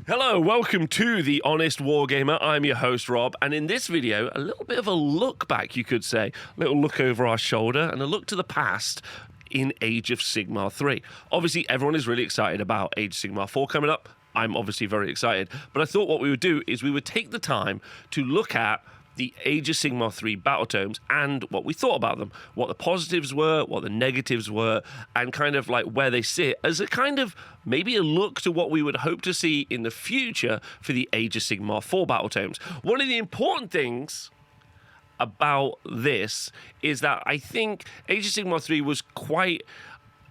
Hello, welcome to The Honest Wargamer. I'm your host, Rob, and in this video, a little bit of a look back, you could say. A little look over our shoulder and a look to the past in Age of Sigmar 3. Obviously, everyone is really excited about Age of Sigmar 4 coming up. I'm obviously very excited, but I thought what we would do is we would take the time to look at the Age of Sigmar 3 battle tomes and what we thought about them, what the positives were, what the negatives were, and kind of like where they sit as a kind of maybe a look to what we would hope to see in the future for the Age of Sigmar 4 battle tomes. One of the important things about this is that I think Age of Sigmar 3 was quite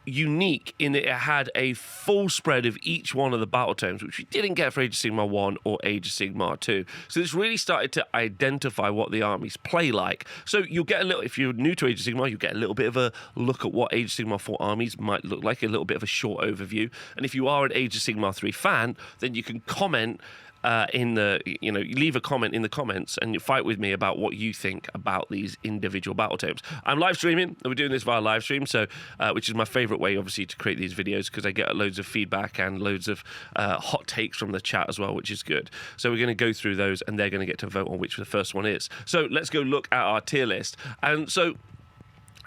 unique in that it had a full spread of each one of the battle tomes, which we didn't get for Age of Sigmar 1 or Age of Sigmar 2. So this really started to identify what the armies play like. So you'll get a little, if you're new to Age of Sigmar, you get a little bit of a look at what Age of Sigmar 4 armies might look like, a little bit of a short overview. And if you are an Age of Sigmar 3 fan, then you can comment leave a comment in the comments and you fight with me about what you think about these individual battle tomes. I'm live streaming, and we're doing this via live stream, so which is my favorite way, obviously, to create these videos because I get loads of feedback and loads of hot takes from the chat as well, which is good. So we're going to go through those, and they're going to get to vote on which the first one is. So let's go look at our tier list. And so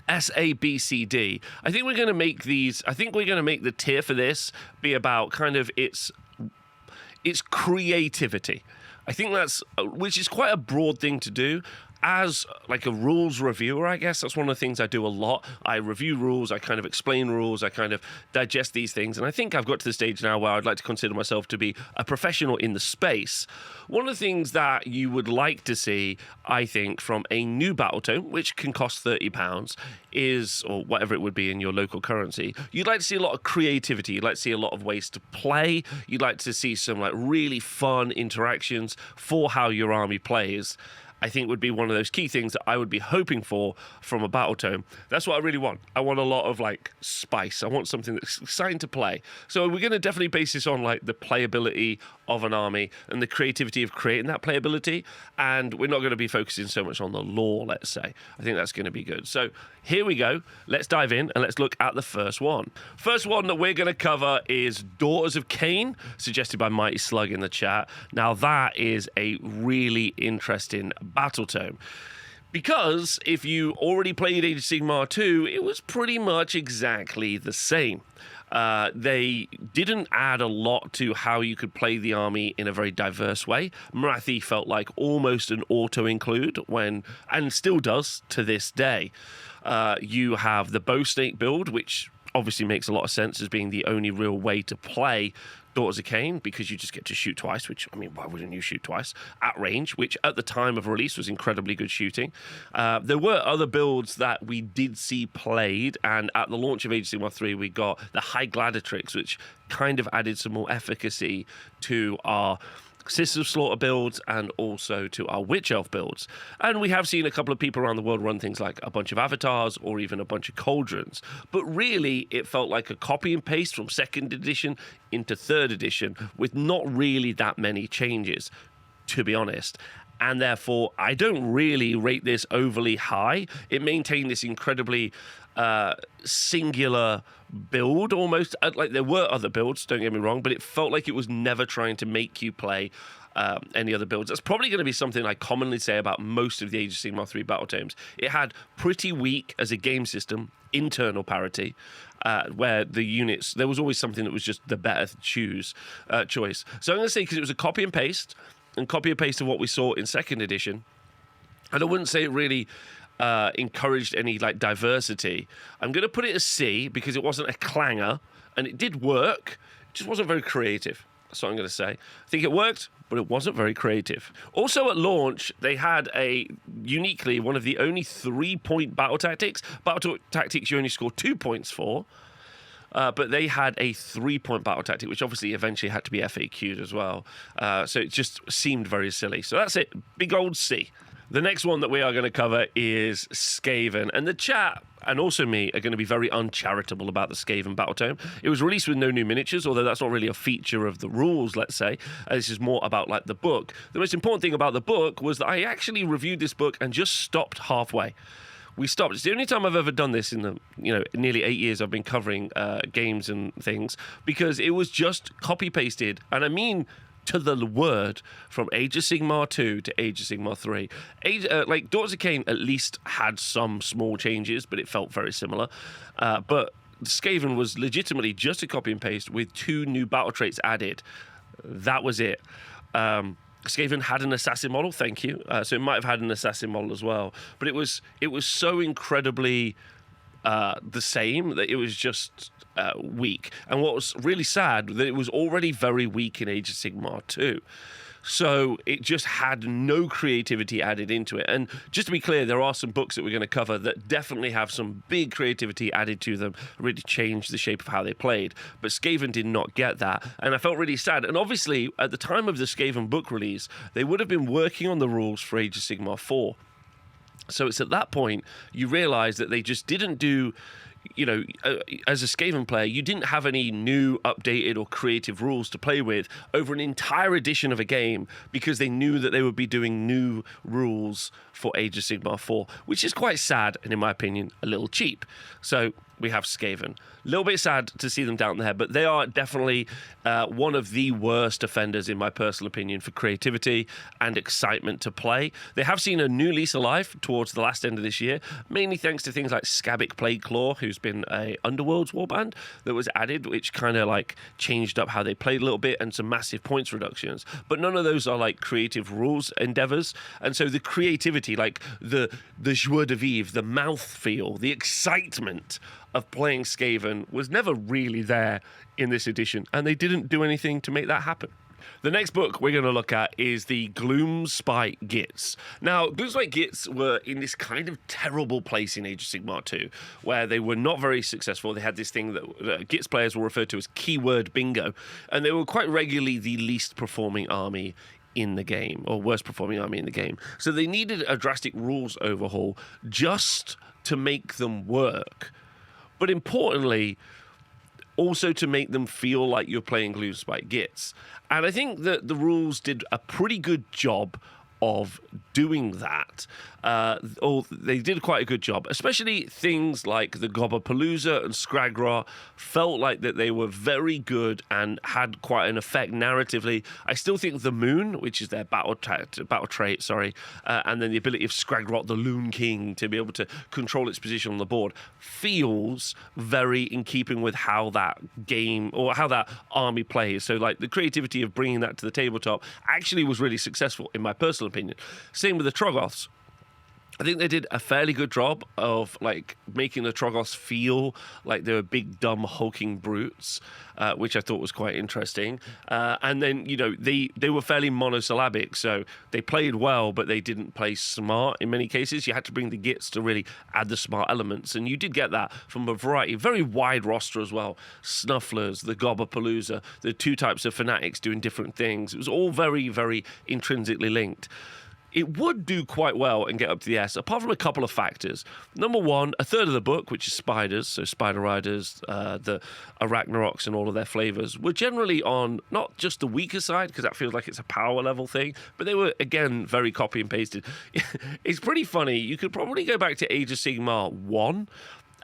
S, A, B, C, D. I think we're going to make the tier for this be about kind of its creativity. I think which is quite a broad thing to do. As like a rules reviewer, I guess that's one of the things I do a lot. I review rules, I kind of explain rules, I kind of digest these things, and I think I've got to the stage now where I'd like to consider myself to be a professional in the space. One of the things that you would like to see, I think, from a new battle tome, which can cost £30, is, or whatever it would be in your local currency, you'd like to see a lot of creativity, you'd like to see a lot of ways to play, you'd like to see some like really fun interactions for how your army plays. I think would be one of those key things that I would be hoping for from a battle tome. That's what I really want. I want a lot of like spice. I want something that's exciting to play. So we're going to definitely base this on like the playability of an army and the creativity of creating that playability. And we're not going to be focusing so much on the lore, let's say. I think that's going to be good. So here we go. Let's dive in and let's look at the first one. First one that we're going to cover is Daughters of Khaine, suggested by Mighty Slug in the chat. Now that is a really interesting battle tome, because if you already played Age of Sigmar 2, it was pretty much exactly the same. They didn't add a lot to how you could play the army in a very diverse way. Marathi felt like almost an auto-include and still does to this day. You have the bow snake build, which obviously makes a lot of sense as being the only real way to play Daughters of Khaine, because you just get to shoot twice, which, I mean, why wouldn't you shoot twice? At range, which at the time of release was incredibly good shooting. There were other builds that we did see played, and at the launch of Age of Sigmar 3, we got the High Gladiatrix, which kind of added some more efficacy to our Sisters of Slaughter builds and also to our Witch Elf builds. And we have seen a couple of people around the world run things like a bunch of avatars or even a bunch of cauldrons. But really, it felt like a copy and paste from 2nd edition into 3rd edition with not really that many changes, to be honest. And therefore, I don't really rate this overly high. It maintained this incredibly singular build almost. Like, there were other builds, don't get me wrong, but it felt like it was never trying to make you play any other builds. That's probably going to be something I commonly say about most of the Age of Sigmar 3 battle tomes. It had pretty weak, as a game system, internal parity, where the units, there was always something that was just the better choice. So I'm going to say, because it was a copy and paste of what we saw in 2nd edition, and I wouldn't say it really encouraged any like diversity. I'm going to put it as C because it wasn't a clanger, and it did work. It just wasn't very creative. That's what I'm going to say. I think it worked, but it wasn't very creative. Also at launch, they had uniquely one of the only 3-point battle tactics. Battle tactics you only score 2 points for. But they had a 3-point battle tactic, which obviously eventually had to be FAQ'd as well. So it just seemed very silly. So that's it. Big old C. The next one that we are going to cover is Skaven. And the chat, and also me, are going to be very uncharitable about the Skaven battle tome. It was released with no new miniatures, although that's not really a feature of the rules, let's say. This is more about like the book. The most important thing about the book was that I actually reviewed this book and just stopped halfway. We stopped. It's the only time I've ever done this in the nearly 8 years I've been covering games and things, because it was just copy pasted, and I mean to the word from Age of Sigmar 2 to Age of Sigmar 3. Daughters of Khaine at least had some small changes, but it felt very similar. But Skaven was legitimately just a copy and paste with 2 new battle traits added. That was it. Skaven had an assassin model, thank you. So it might have had an assassin model as well. But it was so incredibly the same that it was just weak. And what was really sad, that it was already very weak in Age of Sigmar 2. So it just had no creativity added into it. And just to be clear, there are some books that we're going to cover that definitely have some big creativity added to them, really changed the shape of how they played. But Skaven did not get that. And I felt really sad. And obviously, at the time of the Skaven book release, they would have been working on the rules for Age of Sigmar 4. So it's at that point you realise that they just didn't do... as a Skaven player, you didn't have any new, updated, or creative rules to play with over an entire edition of a game because they knew that they would be doing new rules for Age of Sigmar 4, which is quite sad and, in my opinion, a little cheap. So we have Skaven. A little bit sad to see them down there, but they are definitely one of the worst offenders, in my personal opinion, for creativity and excitement to play. They have seen a new lease of life towards the last end of this year, mainly thanks to things like Skabic Plague Claw, who's been a Underworlds warband that was added, which kind of like changed up how they played a little bit, and some massive points reductions. But none of those are like creative rules endeavors, and so the creativity, like the joie de vivre, the mouthfeel, the excitement of playing Skaven was never really there in this edition, and they didn't do anything to make that happen. The next book we're going to look at is the Gloomspite Gits. Now, Gloomspite Gits were in this kind of terrible place in Age of Sigmar 2, where they were not very successful. They had this thing that Gits players were referred to as keyword bingo, and they were quite regularly the least performing army in the game, or worst performing army in the game. So they needed a drastic rules overhaul just to make them work. But importantly, also to make them feel like you're playing Gloomspite Gits. And I think that the rules did a pretty good job of doing that. They did quite a good job, especially things like the Gobberpalooza and Skragra felt like that they were very good and had quite an effect narratively. I still think the Moon, which is their battle trait, and then the ability of Skragrot, the Loon King, to be able to control its position on the board, feels very in keeping with how that game or how that army plays. So like the creativity of bringing that to the tabletop actually was really successful, in my personal opinion. Same with the Troggoths. I think they did a fairly good job of like making the Troggoths feel like they were big, dumb, hulking brutes, which I thought was quite interesting. And then, they were fairly monosyllabic, so they played well, but they didn't play smart in many cases. You had to bring the Gits to really add the smart elements, and you did get that from a variety, very wide roster as well. Snufflers, the Gobberpalooza, the 2 types of fanatics doing different things. It was all very, very intrinsically linked. It would do quite well and get up to the S, apart from a couple of factors. Number one, a third of the book, which is spiders, so spider riders, the Arachnaroks and all of their flavors, were generally on not just the weaker side, because that feels like it's a power level thing, but they were, again, very copy and pasted. It's pretty funny. You could probably go back to Age of Sigmar 1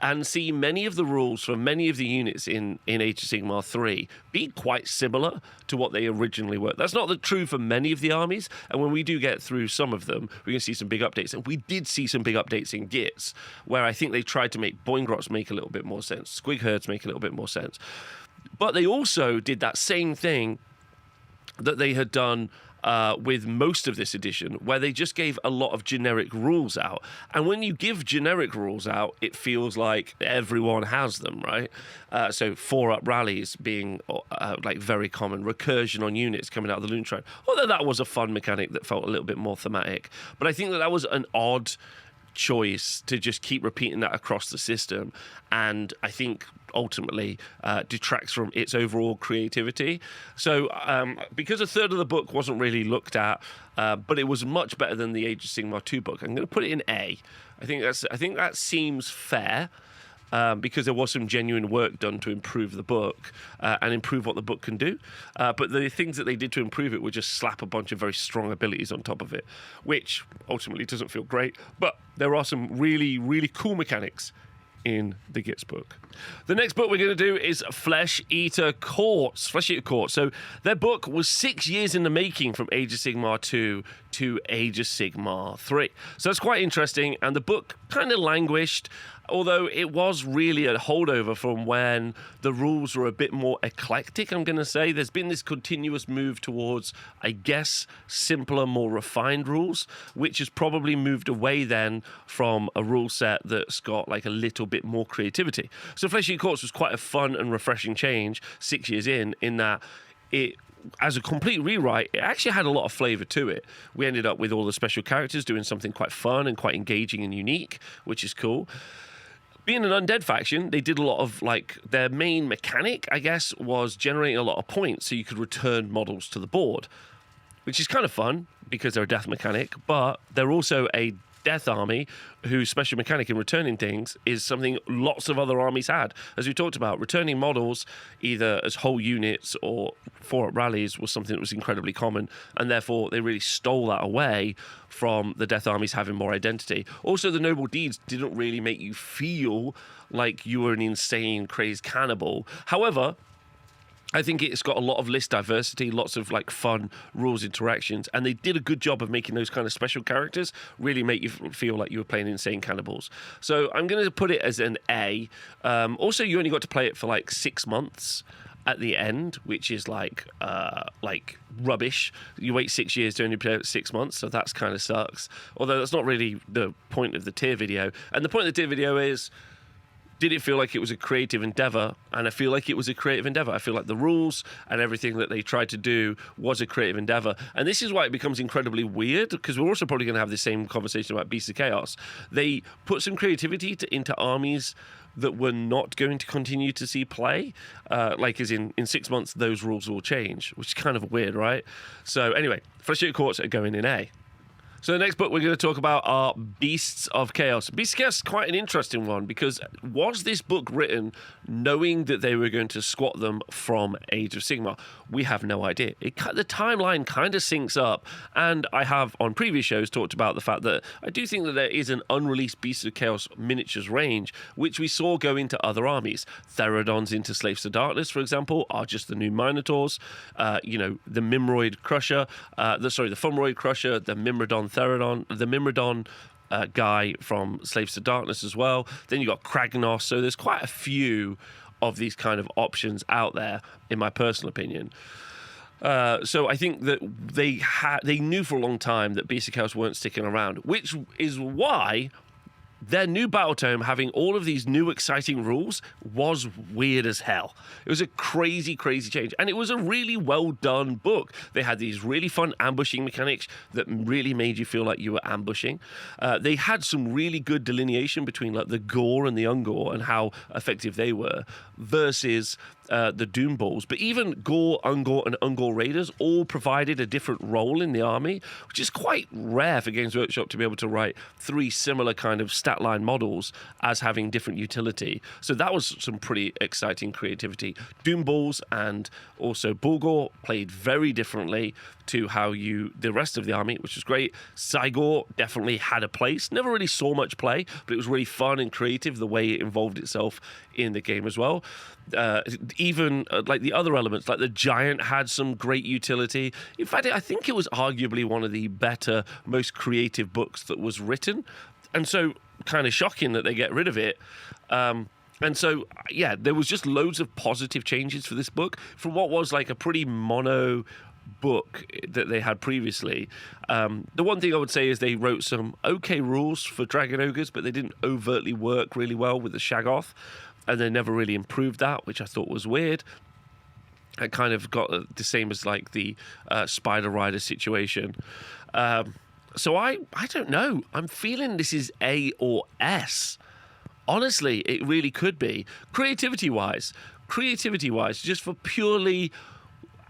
and see many of the rules from many of the units in Age of Sigmar 3 be quite similar to what they originally were. That's not true for many of the armies, and when we do get through some of them, we're going to see some big updates. And we did see some big updates in Gits, where I think they tried to make Boingrots make a little bit more sense, Squig Herds make a little bit more sense. But they also did that same thing that they had done with most of this edition, where they just gave a lot of generic rules out. And when you give generic rules out, it feels like everyone has them, right? So 4-up rallies being like very common, recursion on units coming out of the Loon Shrine. Although that was a fun mechanic that felt a little bit more thematic. But I think that was an odd choice to just keep repeating that across the system, and I think ultimately detracts from its overall creativity. So because a third of the book wasn't really looked at, but it was much better than the Age of Sigmar 2 book, I'm going to put it in A. I think that seems fair. Because there was some genuine work done to improve the book and improve what the book can do. But the things that they did to improve it were just slap a bunch of very strong abilities on top of it, which ultimately doesn't feel great. But there are some really, really cool mechanics in the Gits book. The next book we're going to do is Flesh Eater Courts. So their book was 6 years in the making, from Age of Sigmar 2 to Age of Sigmar 3. So that's quite interesting, and the book kind of languished, although it was really a holdover from when the rules were a bit more eclectic, I'm going to say. There's been this continuous move towards, I guess, simpler, more refined rules, which has probably moved away then from a rule set that's got like a little bit more creativity. So Flesh Eater Courts was quite a fun and refreshing change 6 years in that it, as a complete rewrite, it actually had a lot of flavour to it. We ended up with all the special characters doing something quite fun and quite engaging and unique, which is cool. Being an undead faction, they did a lot of, like, their main mechanic, I guess, was generating a lot of points so you could return models to the board, which is kind of fun because they're a death mechanic, but they're also a death army whose special mechanic in returning things is something lots of other armies had. As we talked about, returning models either as whole units or for rallies was something that was incredibly common, and therefore they really stole that away from the death armies having more identity. Also, the noble deeds didn't really make you feel like you were an insane, crazed cannibal. However, I think it's got a lot of list diversity, lots of like fun rules interactions, and they did a good job of making those kind of special characters really make you feel like you were playing insane cannibals. So I'm going to put it as an A. Also, you only got to play it for like 6 months at the end, which is like rubbish. You wait 6 years to only play it 6 months, so that's kind of sucks. Although that's not really the point of the tier video. And the point of the tier video is, did it feel like it was a creative endeavor? And I feel like it was a creative endeavor. I feel like the rules and everything that they tried to do was a creative endeavor. And this is why it becomes incredibly weird, because we're also probably going to have the same conversation about Beasts of Chaos. They put some creativity into armies that we're not going to continue to see play. Like as in 6 months, those rules will change, which is kind of weird, right? So anyway, Flesh Eater Courts are going in A. So the next book we're going to talk about are Beasts of Chaos. Beasts of Chaos is quite an interesting one, because was this book written knowing that they were going to squat them from Age of Sigmar? We have no idea. The timeline kind of syncs up, and I have on previous shows talked about the fact that I do think that there is an unreleased Beasts of Chaos miniatures range, which we saw go into other armies. Therodons into Slaves to Darkness, for example, are just the new Minotaurs. The Mimroid Crusher, the Fumroid Crusher, the Mimrodon Therodon, the Mimrodon guy from Slaves to Darkness as well. Then you got Kragnos. So there's quite a few of these kind of options out there, in my personal opinion. So I think that they knew for a long time that Beasts of Chaos weren't sticking around, which is why their new battle tome, having all of these new exciting rules, was weird as hell. It was a crazy, crazy change. And it was a really well done book. They had these really fun ambushing mechanics that really made you feel like you were ambushing. They had some really good delineation between like the Gore and the Ungor and how effective they were versus the Doom Balls. But even Gore, Ungor, and Ungor Raiders all provided a different role in the army, which is quite rare for Games Workshop to be able to write 3 similar kind of stat line models as having different utility. So that was some pretty exciting creativity. Doom Balls and also Bulgor played very differently to how the rest of the army, which was great. Cygor definitely had a place. Never really saw much play, but it was really fun and creative the way it involved itself in the game as well. Even like the other elements, like the Giant had some great utility. In fact, I think it was arguably one of the better, most creative books that was written. And so kind of shocking that they get rid of it. And so, yeah, there was just loads of positive changes for this book from what was like a pretty mono book that they had previously. The one thing I would say is they wrote some okay rules for Dragon Ogres, but they didn't overtly work really well with the Shaggoth, and they never really improved that, which I thought was weird. It kind of got the same as like the Spider Rider situation. So I don't know. I'm feeling this is A or S. Honestly, it really could be. Creativity-wise, just for purely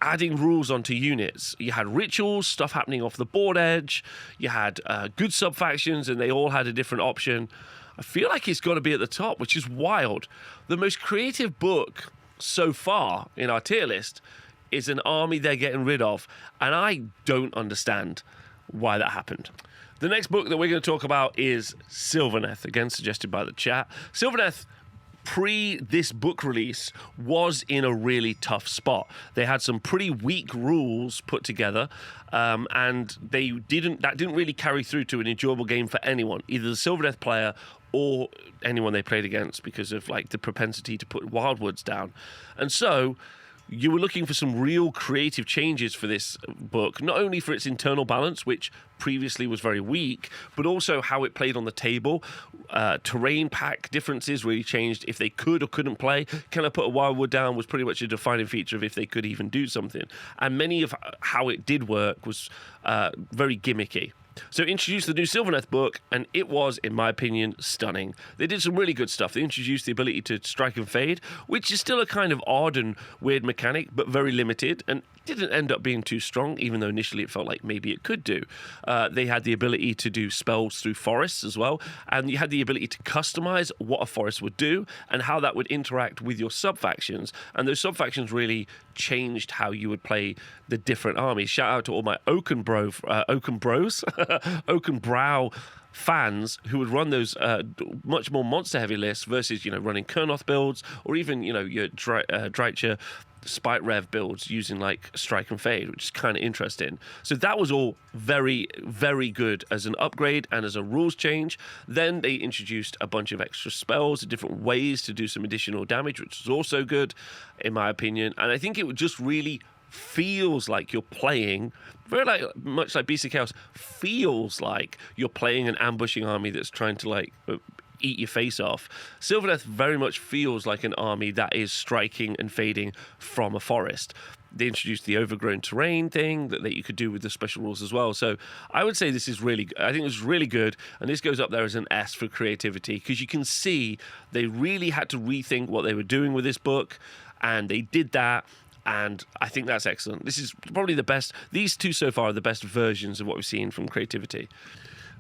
adding rules onto units. You had rituals, stuff happening off the board edge. You had good sub-factions, and they all had a different option. I feel like it's got to be at the top, which is wild. The most creative book so far in our tier list is an army they're getting rid of, and I don't understand why that happened. The next book that we're going to talk about is Sylvaneth, again suggested by the chat. Sylvaneth, pre this book release, was in a really tough spot. They had some pretty weak rules put together, and that didn't really carry through to an enjoyable game for anyone, either the Sylvaneth player or anyone they played against, because of like the propensity to put wildwoods down. And so you were looking for some real creative changes for this book, not only for its internal balance, which previously was very weak, but also how it played on the table. Terrain pack differences really changed if they could or couldn't play. Can I put a wildwood down was pretty much a defining feature of if they could even do something. And many of how it did work was very gimmicky. So introduced the new Sylvaneth book, and it was, in my opinion, stunning. They did some really good stuff. They introduced the ability to strike and fade, which is still a kind of odd and weird mechanic, but very limited, and didn't end up being too strong, even though initially it felt like maybe it could do. They had the ability to do spells through forests as well, and you had the ability to customize what a forest would do and how that would interact with your sub-factions, and those sub-factions really changed how you would play the different armies. Shout out to all my Oaken Bros, Oaken Brow fans who would run those much more monster-heavy lists versus, running Kurnoth builds, or even, your Drycha Spite Rev builds using like Strike and Fade, which is kind of interesting. So that was all very, very good as an upgrade and as a rules change. Then they introduced a bunch of extra spells, different ways to do some additional damage, which was also good, in my opinion. And I think it just really feels like you're playing, much like Beast of Chaos, feels like you're playing an ambushing army that's trying to eat your face off. Sylvaneth very much feels like an army that is striking and fading from a forest. They introduced the overgrown terrain thing that you could do with the special rules as well. So I would say this is I think it was really good, and this goes up there as an S for creativity, because you can see they really had to rethink what they were doing with this book, and they did that. And I think that's excellent. This is probably the best. These two so far are the best versions of what we've seen from creativity.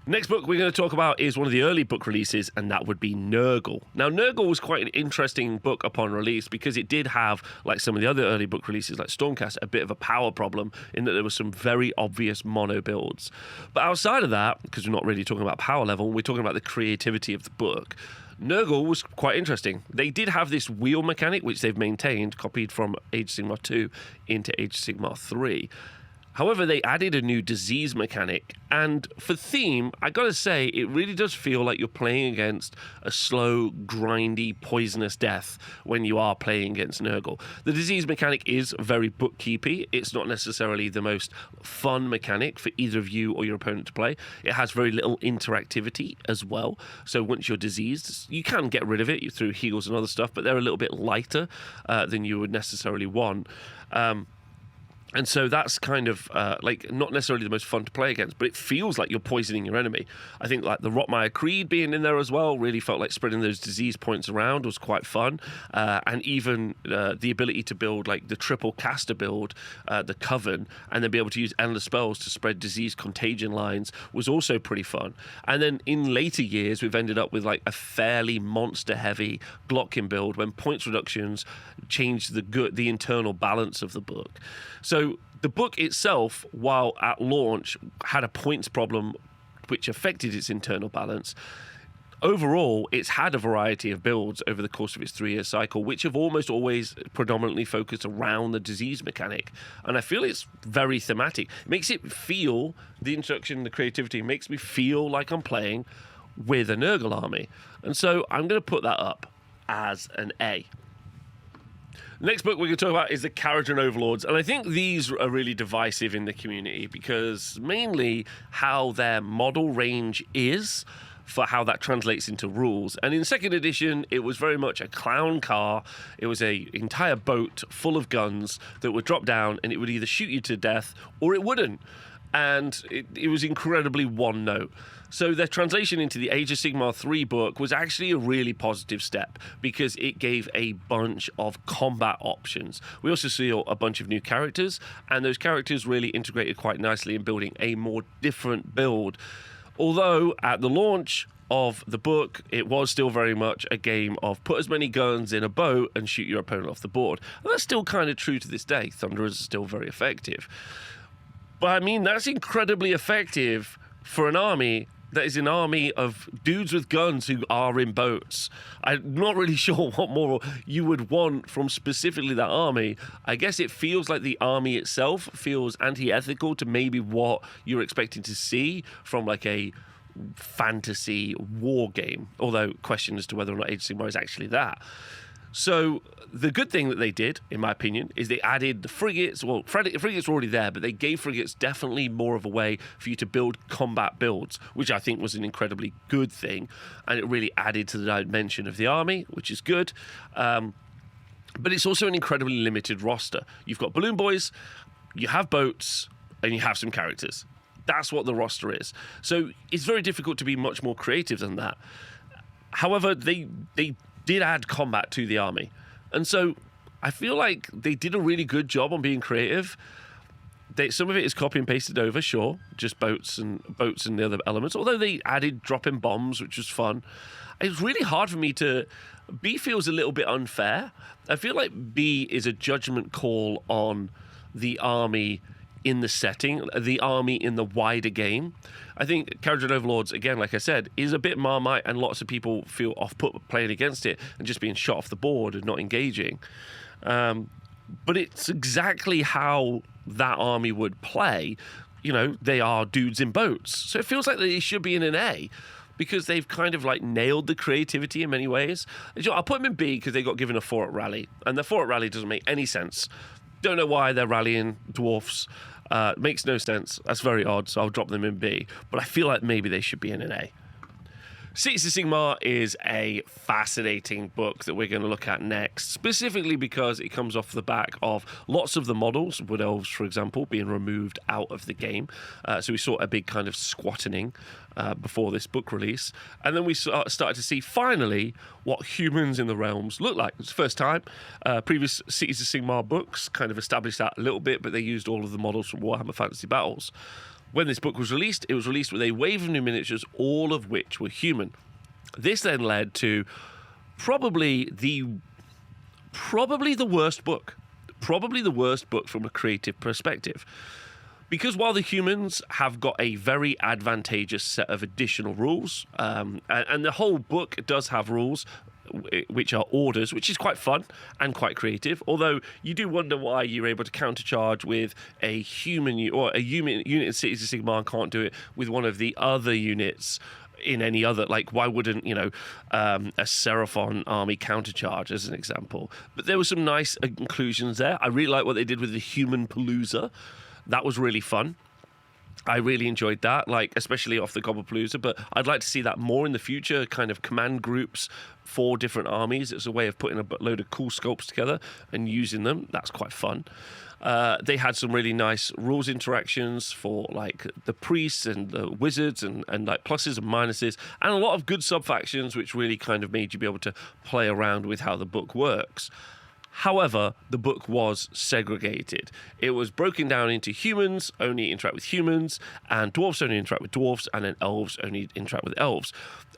Next book we're going to talk about is one of the early book releases, and that would be Nurgle. Now, Nurgle was quite an interesting book upon release because it did have, like some of the other early book releases like Stormcast, a bit of a power problem in that there were some very obvious mono builds. But outside of that, because we're not really talking about power level, we're talking about the creativity of the book. Nurgle was quite interesting. They did have this wheel mechanic, which they've maintained, copied from Age of Sigmar 2 into Age of Sigmar 3. However, they added a new disease mechanic, and for theme, I gotta say, it really does feel like you're playing against a slow, grindy, poisonous death when you are playing against Nurgle. The disease mechanic is very bookkeepy. It's not necessarily the most fun mechanic for either of you or your opponent to play. It has very little interactivity as well, so once you're diseased, you can get rid of it through heals and other stuff, but they're a little bit lighter than you would necessarily want. And so that's kind of not necessarily the most fun to play against, but it feels like you're poisoning your enemy. I think like the Rotmire Creed being in there as well really felt like spreading those disease points around was quite fun. And even the ability to build like the triple caster build, the Coven, and then be able to use endless spells to spread disease contagion lines was also pretty fun. And then in later years, we've ended up with like a fairly monster-heavy Glockin build when points reductions changed the internal balance of the book. So the book itself, while at launch had a points problem which affected its internal balance, overall it's had a variety of builds over the course of its 3-year cycle, which have almost always predominantly focused around the disease mechanic. And I feel it's very thematic. It makes it feel, the introduction, the creativity, makes me feel like I'm playing with a Nurgle army. And so I'm going to put that up as an A. Next book we're going to talk about is the Kharadron Overlords, and I think these are really divisive in the community because mainly how their model range is for how that translates into rules. And in second edition, it was very much a clown car. It was an entire boat full of guns that would drop down and it would either shoot you to death or it wouldn't. And it was incredibly one note. So their translation into the Age of Sigmar 3 book was actually a really positive step because it gave a bunch of combat options. We also saw a bunch of new characters, and those characters really integrated quite nicely in building a more different build. Although at the launch of the book, it was still very much a game of put as many guns in a boat and shoot your opponent off the board. And that's still kind of true to this day. Thunderers are still very effective. But I mean, that's incredibly effective for an army that is an army of dudes with guns who are in boats. I'm not really sure what more you would want from specifically that army. I guess it feels like the army itself feels anti-ethical to maybe what you're expecting to see from like a fantasy war game, although question as to whether or not Age of Sigmar is actually that. So the good thing that they did, in my opinion, is they added the frigates. Well, frigates were already there, but they gave frigates definitely more of a way for you to build combat builds, which I think was an incredibly good thing. And it really added to the dimension of the army, which is good. But it's also an incredibly limited roster. You've got Balloon Boys, you have boats, and you have some characters. That's what the roster is. So it's very difficult to be much more creative than that. However, they did add combat to the army. And so I feel like they did a really good job on being creative. Some of it is copy and pasted over, sure, just boats and the other elements, although they added dropping bombs, which was fun. It's really hard for me to... B feels a little bit unfair. I feel like B is a judgment call on the army in the setting, the army in the wider game. I think Kharadron Overlords, again, like I said, is a bit Marmite, and lots of people feel off-put playing against it and just being shot off the board and not engaging. But it's exactly how that army would play. You know, they are dudes in boats. So it feels like they should be in an A, because they've kind of like nailed the creativity in many ways. I'll put them in B because they got given a 4 at Rally, and the 4 at Rally doesn't make any sense. Don't know why they're rallying dwarfs. Makes no sense. That's very odd, so I'll drop them in B. But I feel like maybe they should be in an A. Cities of Sigmar is a fascinating book that we're going to look at next, specifically because it comes off the back of lots of the models, Wood Elves, for example, being removed out of the game. So we saw a big kind of squattening before this book release. And then we started to see, finally, what humans in the realms look like. It's the first time. Previous Cities of Sigmar books kind of established that a little bit, but they used all of the models from Warhammer Fantasy Battles. When this book was released, it was released with a wave of new miniatures, all of which were human. This then led to probably the worst book. Probably the worst book from a creative perspective. Because while the humans have got a very advantageous set of additional rules, and the whole book does have rules, which are orders, which is quite fun and quite creative. Although you do wonder why you're able to countercharge with a human or a unit in Cities of Sigmar can't do it with one of the other units in any other. Like, why wouldn't a Seraphon army countercharge, as an example? But there were some nice inclusions there. I really like what they did with the human Palooza. That was really fun. I really enjoyed that, like especially off the Gobblepalooza, but I'd like to see that more in the future, kind of command groups for different armies. It's a way of putting a load of cool sculpts together and using them. That's quite fun. They had some really nice rules interactions for like the priests and the wizards and like pluses and minuses, and a lot of good sub-factions, which really kind of made you be able to play around with how the book works. However, the book was segregated. It was broken down into humans only interact with humans, and dwarfs only interact with dwarfs, and then elves only interact with elves.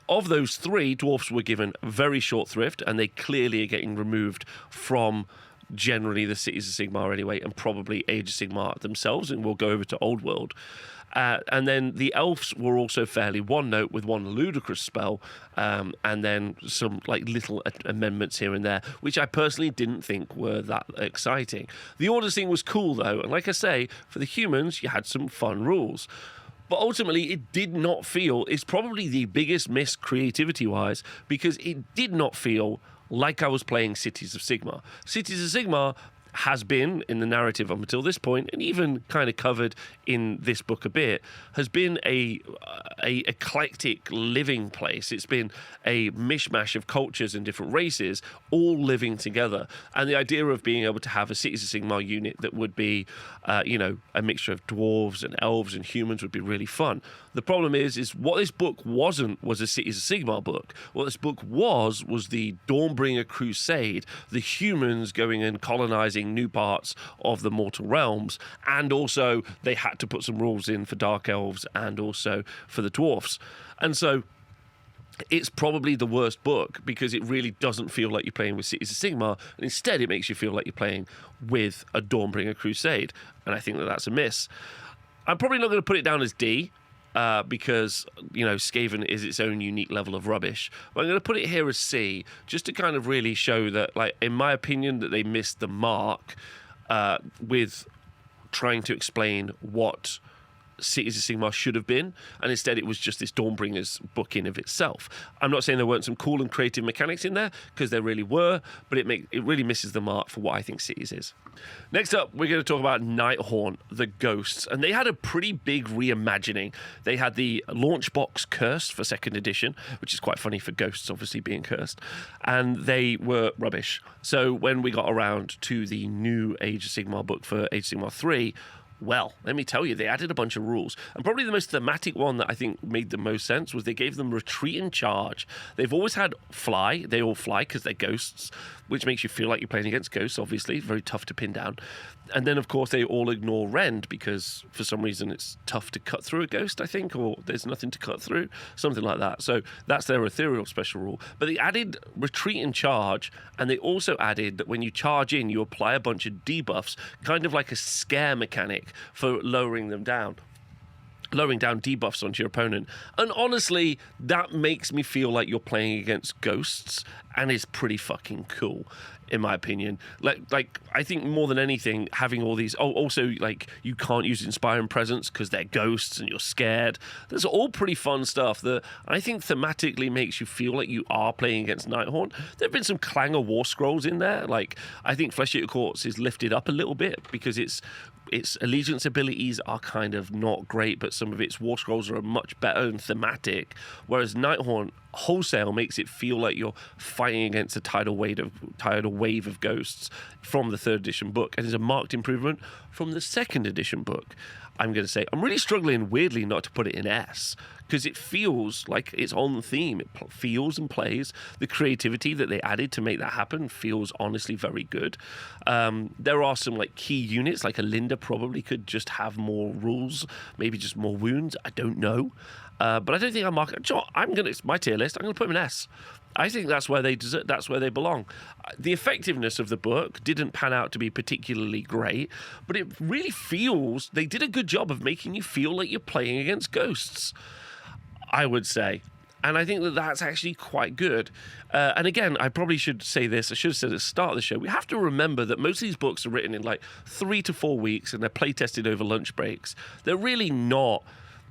Of those three, dwarfs were given very short thrift, and they clearly are getting removed from generally the Cities of Sigmar anyway, and probably Age of Sigmar themselves, and we'll go over to Old World. And then the elves were also fairly one note with one ludicrous spell, and then some like little amendments here and there, which I personally didn't think were that exciting. The orders thing was cool though, and like I say, for the humans, you had some fun rules. But ultimately, it did not feel, it's probably the biggest miss creativity-wise, because it did not feel like I was playing Cities of Sigmar. Cities of Sigmar has been, in the narrative up until this point, and even kind of covered in this book a bit, has been a eclectic living place. It's been a mishmash of cultures and different races all living together. And the idea of being able to have a Cities of Sigmar unit that would be, a mixture of dwarves and elves and humans would be really fun. The problem is what this book wasn't was a Cities of Sigmar book. What this book was the Dawnbringer Crusade, the humans going and colonizing new parts of the mortal realms, and also they had to put some rules in for dark elves and also for the dwarfs. And so it's probably the worst book because it really doesn't feel like you're playing with Cities of Sigmar, and instead it makes you feel like you're playing with a Dawnbringer Crusade, and I think that that's a miss. I'm probably not going to put it down as D, because, Skaven is its own unique level of rubbish. But I'm going to put it here as C, just to kind of really show that, like, in my opinion, that they missed the mark with trying to explain what Cities of Sigmar should have been, and instead it was just this Dawnbringers book in of itself. I'm not saying there weren't some cool and creative mechanics in there, because there really were, but it really misses the mark for what I think Cities is. Next up, we're going to talk about Nighthaunt, the Ghosts, and they had a pretty big reimagining. They had the launch box cursed for 2nd edition, which is quite funny for Ghosts obviously being cursed, and they were rubbish. So when we got around to the new Age of Sigmar book for Age of Sigmar 3, well, let me tell you, they added a bunch of rules. And probably the most thematic one that I think made the most sense was they gave them retreat and charge. They've always had fly. They all fly because they're ghosts, which makes you feel like you're playing against ghosts, obviously. Very tough to pin down. And then, of course, they all ignore rend because for some reason it's tough to cut through a ghost, I think, or there's nothing to cut through, something like that. So that's their ethereal special rule. But they added retreat and charge, and they also added that when you charge in, you apply a bunch of debuffs, kind of like a scare mechanic for lowering them down. Lowering down debuffs onto your opponent. And honestly, that makes me feel like you're playing against ghosts, and is pretty fucking cool, in my opinion. Like I think more than anything, having all these... Oh, also, like, you can't use Inspiring Presence because they're ghosts and you're scared. That's all pretty fun stuff that I think thematically makes you feel like you are playing against Nighthaunt. There have been some Clangor War Scrolls in there. Like, I think Flesh Eater Courts is lifted up a little bit because its allegiance abilities are kind of not great, but some of its war scrolls are much better and thematic, whereas Nighthaunt wholesale makes it feel like you're fighting against a tidal wave of ghosts from the 3rd edition book, and is a marked improvement from the 2nd edition book. I'm going to say I'm really struggling, weirdly, not to put it in S, because it feels like it's on theme. It feels and plays. The creativity that they added to make that happen feels honestly very good. There are some like key units, like a Linda probably could just have more rules, maybe just more wounds. I don't know, but I don't think I'm marking. It's my tier list. I'm going to put them in S. I think that's where they deserve, that's where they belong. The effectiveness of the book didn't pan out to be particularly great, but it really feels they did a good job of making you feel like you're playing against ghosts, I would say. And I think that that's actually quite good. And again, I probably should say this. I should have said at the start of the show. We have to remember that most of these books are written in like 3 to 4 weeks, and they're play tested over lunch breaks. They're really not...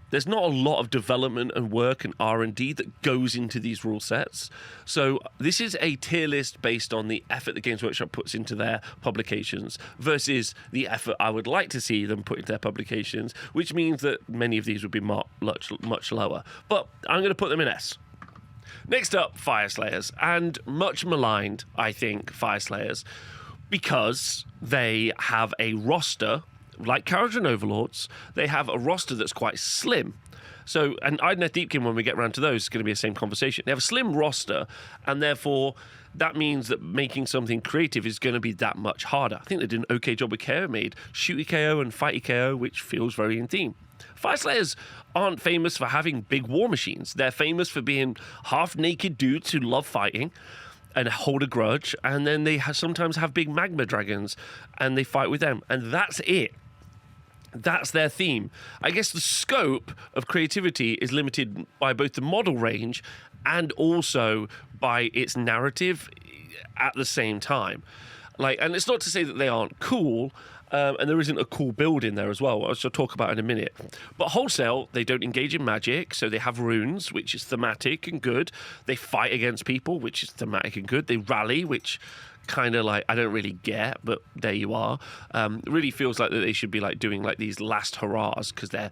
There's not a lot of development and work and R&D that goes into these rule sets. So this is a tier list based on the effort the Games Workshop puts into their publications versus the effort I would like to see them put into their publications, which means that many of these would be marked much lower. But I'm going to put them in S. Next up, Fyreslayers. And much maligned, I think, Fyreslayers, because they have a roster... Like Kharadron Overlords, they have a roster that's quite slim. So, and Idoneth Deepkin, when we get around to those, is going to be the same conversation. They have a slim roster, and therefore that means that making something creative is going to be that much harder. I think they did an okay job with KO, made shooty KO and fighty KO, which feels very in theme. Fyreslayers aren't famous for having big war machines. They're famous for being half-naked dudes who love fighting and hold a grudge, and then they sometimes have big magma dragons, and they fight with them, and that's it. That's their theme. I guess the scope of creativity is limited by both the model range and also by its narrative at the same time. And it's not to say that they aren't cool, and there isn't a cool build in there as well, which I'll talk about in a minute. But wholesale, they don't engage in magic, so they have runes, which is thematic and good. They fight against people, which is thematic and good. They rally, which kind of like I don't really get, but there you are. It really feels like that they should be like doing like these last hurrahs because they're,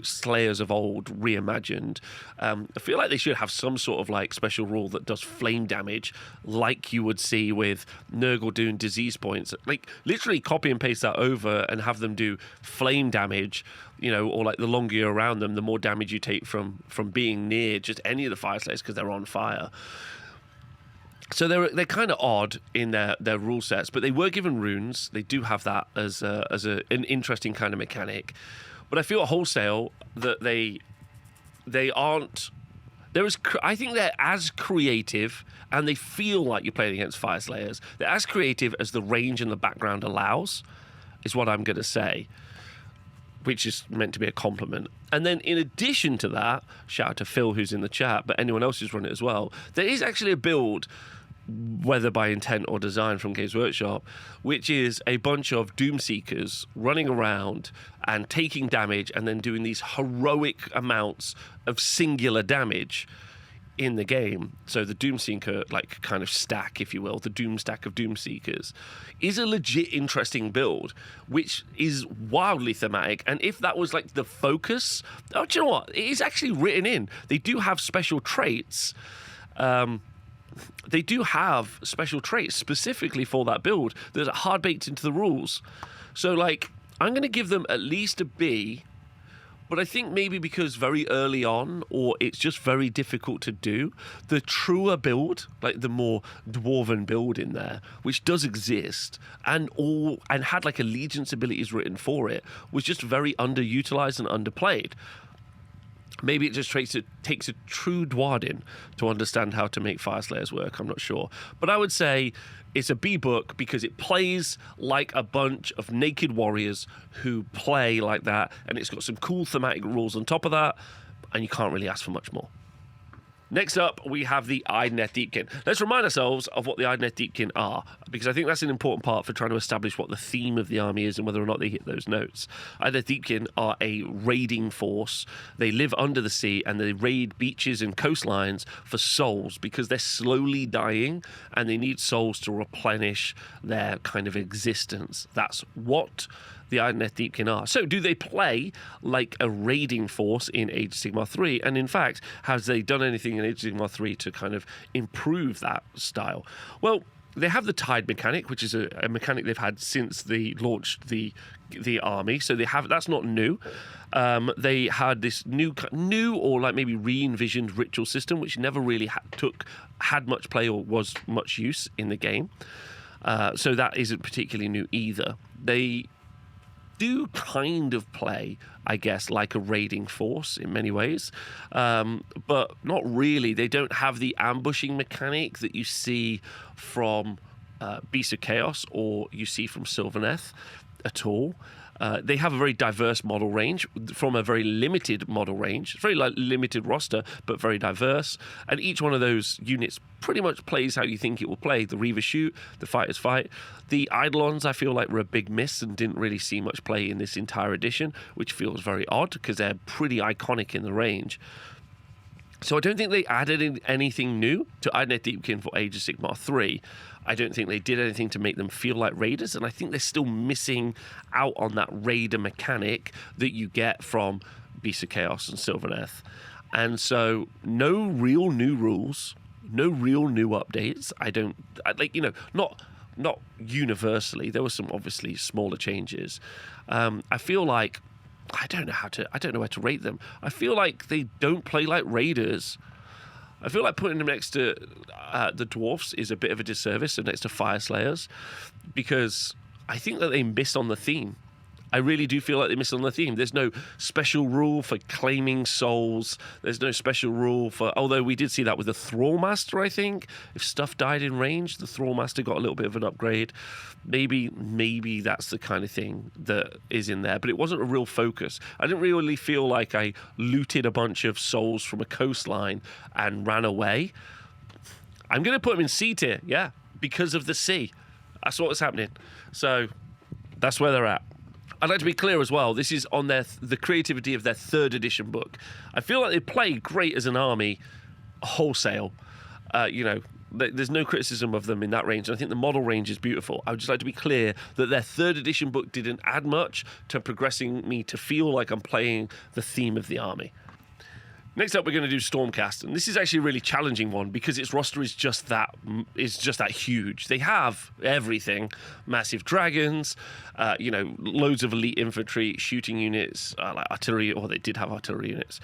slayers of old reimagined. I feel like they should have some sort of like special rule that does flame damage, like you would see with Nurgle doing disease points. Like literally copy and paste that over and have them do flame damage. Or like the longer you're around them, the more damage you take from being near just any of the Fyreslayers because they're on fire. So they're kind of odd in their rule sets, but they were given runes. They do have that as an interesting kind of mechanic. But I feel at wholesale that they aren't. I think they're as creative, and they feel like you're playing against Fyreslayers. They're as creative as the range and the background allows, is what I'm going to say. which is meant to be a compliment. And then in addition to that, shout out to Phil who's in the chat, but anyone else who's run it as well, there is actually a build, whether by intent or design from Games Workshop, which is a bunch of Doomseekers running around and taking damage and then doing these heroic amounts of singular damage in the game. So the Doomseeker, like, kind of stack, if you will, the Doom stack of Doomseekers, is a legit interesting build, which is wildly thematic. And if that was, like, the focus... Oh, do you know what? It is actually written in. They do have special traits. They do have special traits specifically for that build that are hard baked into the rules. So, like, I'm going to give them at least a B, but I think maybe because very early on, or it's just very difficult to do, the truer build, like the more dwarven build in there, which does exist, and had like allegiance abilities written for it, was just very underutilized and underplayed. Maybe it just takes a true Dwarden to understand how to make Fyreslayers work. I'm not sure. But I would say it's a B book because it plays like a bunch of naked warriors who play like that, and it's got some cool thematic rules on top of that, and you can't really ask for much more. Next up, we have the Idoneth Deepkin. Let's remind ourselves of what the Idoneth Deepkin are, because I think that's an important part for trying to establish what the theme of the army is and whether or not they hit those notes. Idoneth Deepkin are a raiding force. They live under the sea, and they raid beaches and coastlines for souls, because they're slowly dying, and they need souls to replenish their kind of existence. That's what the Idoneth Deepkin are. So do they play like a raiding force in Age of Sigmar 3? And in fact, has they done anything in Age of Sigmar 3 to kind of improve that style? Well, they have the Tide mechanic, which is a mechanic they've had since they launched the army. So they have, that's not new. They had this new or like maybe re-envisioned ritual system, which never really had much play or was much use in the game. So that isn't particularly new either. They do kind of play, I guess, like a raiding force in many ways, but not really. They don't have the ambushing mechanic that you see from Beasts of Chaos or you see from Sylvaneth at all. They have a very diverse model range from a very limited model range. It's very limited roster, but very diverse. And each one of those units pretty much plays how you think it will play. The Reavers shoot, the Fighters fight. The Eidolons, I feel like, were a big miss and didn't really see much play in this entire edition, which feels very odd because they're pretty iconic in the range. So I don't think they added anything new to Idoneth Deepkin for Age of Sigmar 3. I don't think they did anything to make them feel like raiders, and I think they're still missing out on that raider mechanic that you get from Beasts of Chaos and Sylvaneth. And so no real new rules, no real new updates. Not universally. There were some obviously smaller changes. I feel like I don't know where to rate them. I feel like they don't play like raiders. I feel like putting them next to the dwarfs is a bit of a disservice, and next to Fyreslayers, because I think that they missed on the theme. I really do feel like they missed on the theme. There's no special rule for claiming souls. There's no special rule for... Although we did see that with the Thrallmaster, I think. If stuff died in range, the Thrallmaster got a little bit of an upgrade. Maybe that's the kind of thing that is in there. But it wasn't a real focus. I didn't really feel like I looted a bunch of souls from a coastline and ran away. I'm going to put them in C tier, yeah, because of the sea. That's what was happening. So that's where they're at. I'd like to be clear as well, this is on the creativity of their 3rd edition book. I feel like they play great as an army wholesale. There's no criticism of them in that range, and I think the model range is beautiful. I would just like to be clear that their 3rd edition book didn't add much to progressing me to feel like I'm playing the theme of the army. Next up, we're going to do Stormcast, and this is actually a really challenging one because its roster is just that huge. They have everything: massive dragons, loads of elite infantry, shooting units, like artillery, or they did have artillery units,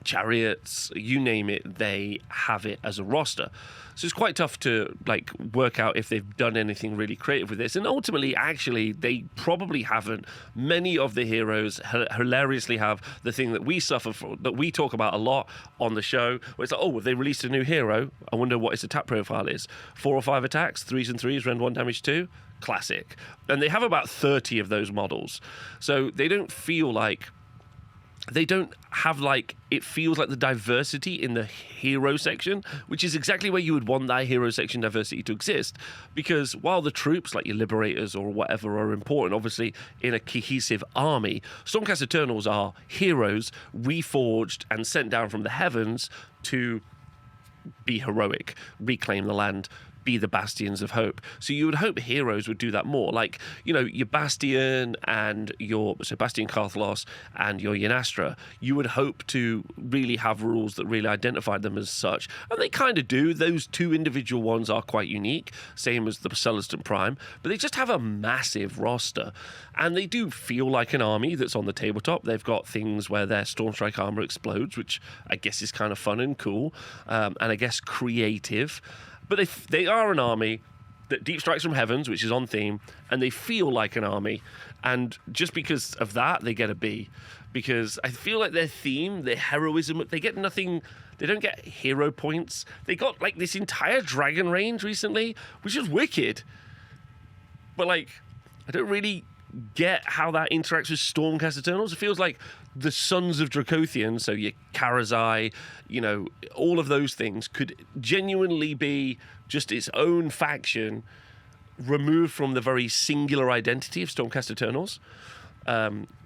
chariots, you name it, they have it as a roster. So it's quite tough to work out if they've done anything really creative with this. And ultimately, actually, they probably haven't. Many of the heroes hilariously have the thing that we suffer from, that we talk about a lot lot on the show, where it's like, oh, they released a new hero. I wonder what its attack profile is. 4 or 5 attacks, 3s and 3s, rend 1, damage 2. Classic. And they have about 30 of those models. So they don't feel like... They don't have, like, it feels like the diversity in the hero section, which is exactly where you would want that hero section diversity to exist. Because while the troops, like your Liberators or whatever, are important, obviously, in a cohesive army, Stormcast Eternals are heroes reforged and sent down from the heavens to be heroic, reclaim the land, be the bastions of hope. So you would hope heroes would do that more. Like, you know, your Bastion and your... So Bastion Karthlos and your Ynastra, you would hope to really have rules that really identify them as such. And they kind of do. Those 2 individual ones are quite unique, same as the Celestant Prime, but they just have a massive roster. And they do feel like an army that's on the tabletop. They've got things where their Stormstrike armor explodes, which I guess is kind of fun and cool, and I guess creative. But they are an army that deep strikes from heavens, which is on theme, and they feel like an army. And just because of that, they get a B. Because I feel like their theme, their heroism, they get nothing... They don't get hero points. They got, like, this entire dragon range recently, which is wicked. But, like, I don't really get how that interacts with Stormcast Eternals. It feels like the Sons of Dracothian, so your Karazai, you know, all of those things could genuinely be just its own faction removed from the very singular identity of Stormcast Eternals,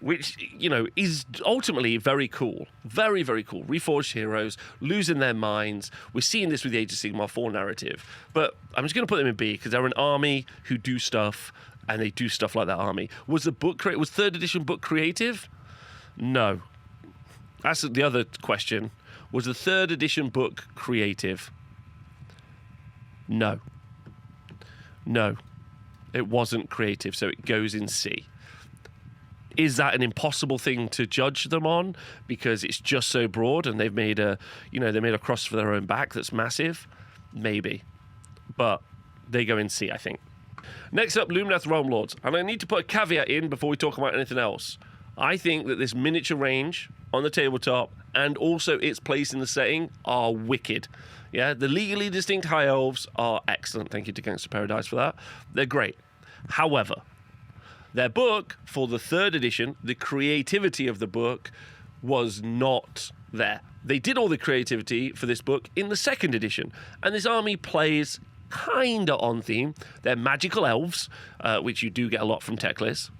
which, you know, is ultimately very cool. Very, very cool. Reforged heroes, losing their minds. We're seeing this with the Age of Sigmar 4 narrative. But I'm just going to put them in B because they're an army who do stuff, and they do stuff like that army. Was 3rd edition book creative? No. That's the other question. Was the 3rd edition book creative? No. No. It wasn't creative, so it goes in C. Is that an impossible thing to judge them on because it's just so broad and they've made a cross for their own back that's massive? Maybe. But they go in C, I think. Next up, Lumineth Realm-lords. And I need to put a caveat in before we talk about anything else. I think that this miniature range on the tabletop and also its place in the setting are wicked. Yeah, the legally distinct High Elves are excellent. Thank you to Gangster Paradise for that. They're great. However, their book for the 3rd edition, the creativity of the book was not there. They did all the creativity for this book in the 2nd edition. And this army plays kind of on theme. They're magical elves, which you do get a lot from Teclis.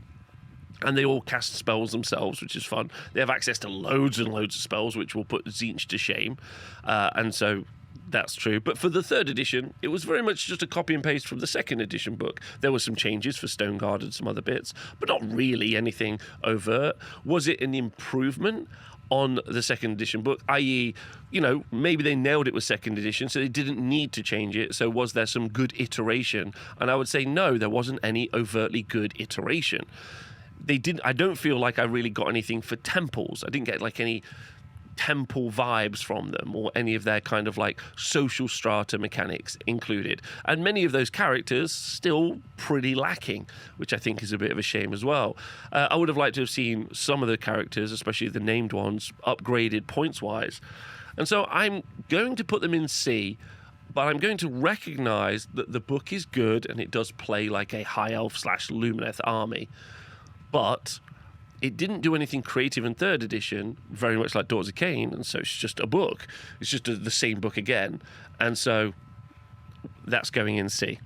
And they all cast spells themselves, which is fun. They have access to loads and loads of spells, which will put Tzeentch to shame. And so that's true. But for the 3rd edition, it was very much just a copy and paste from the 2nd edition book. There were some changes for Stoneguard and some other bits, but not really anything overt. Was it an improvement on the 2nd edition book, i.e., you know, maybe they nailed it with 2nd edition, so they didn't need to change it. So was there some good iteration? And I would say no, there wasn't any overtly good iteration. I don't feel like I really got anything for temples. I didn't get like any temple vibes from them or any of their kind of like social strata mechanics included. And many of those characters still pretty lacking, which I think is a bit of a shame as well. I would have liked to have seen some of the characters, especially the named ones, upgraded points-wise. And so I'm going to put them in C, but I'm going to recognise that the book is good and it does play like a High Elf / Lumineth army. But it didn't do anything creative in 3rd edition, very much like Daughters of Khaine, and so it's just a book. It's just the same book again. And so that's going in C.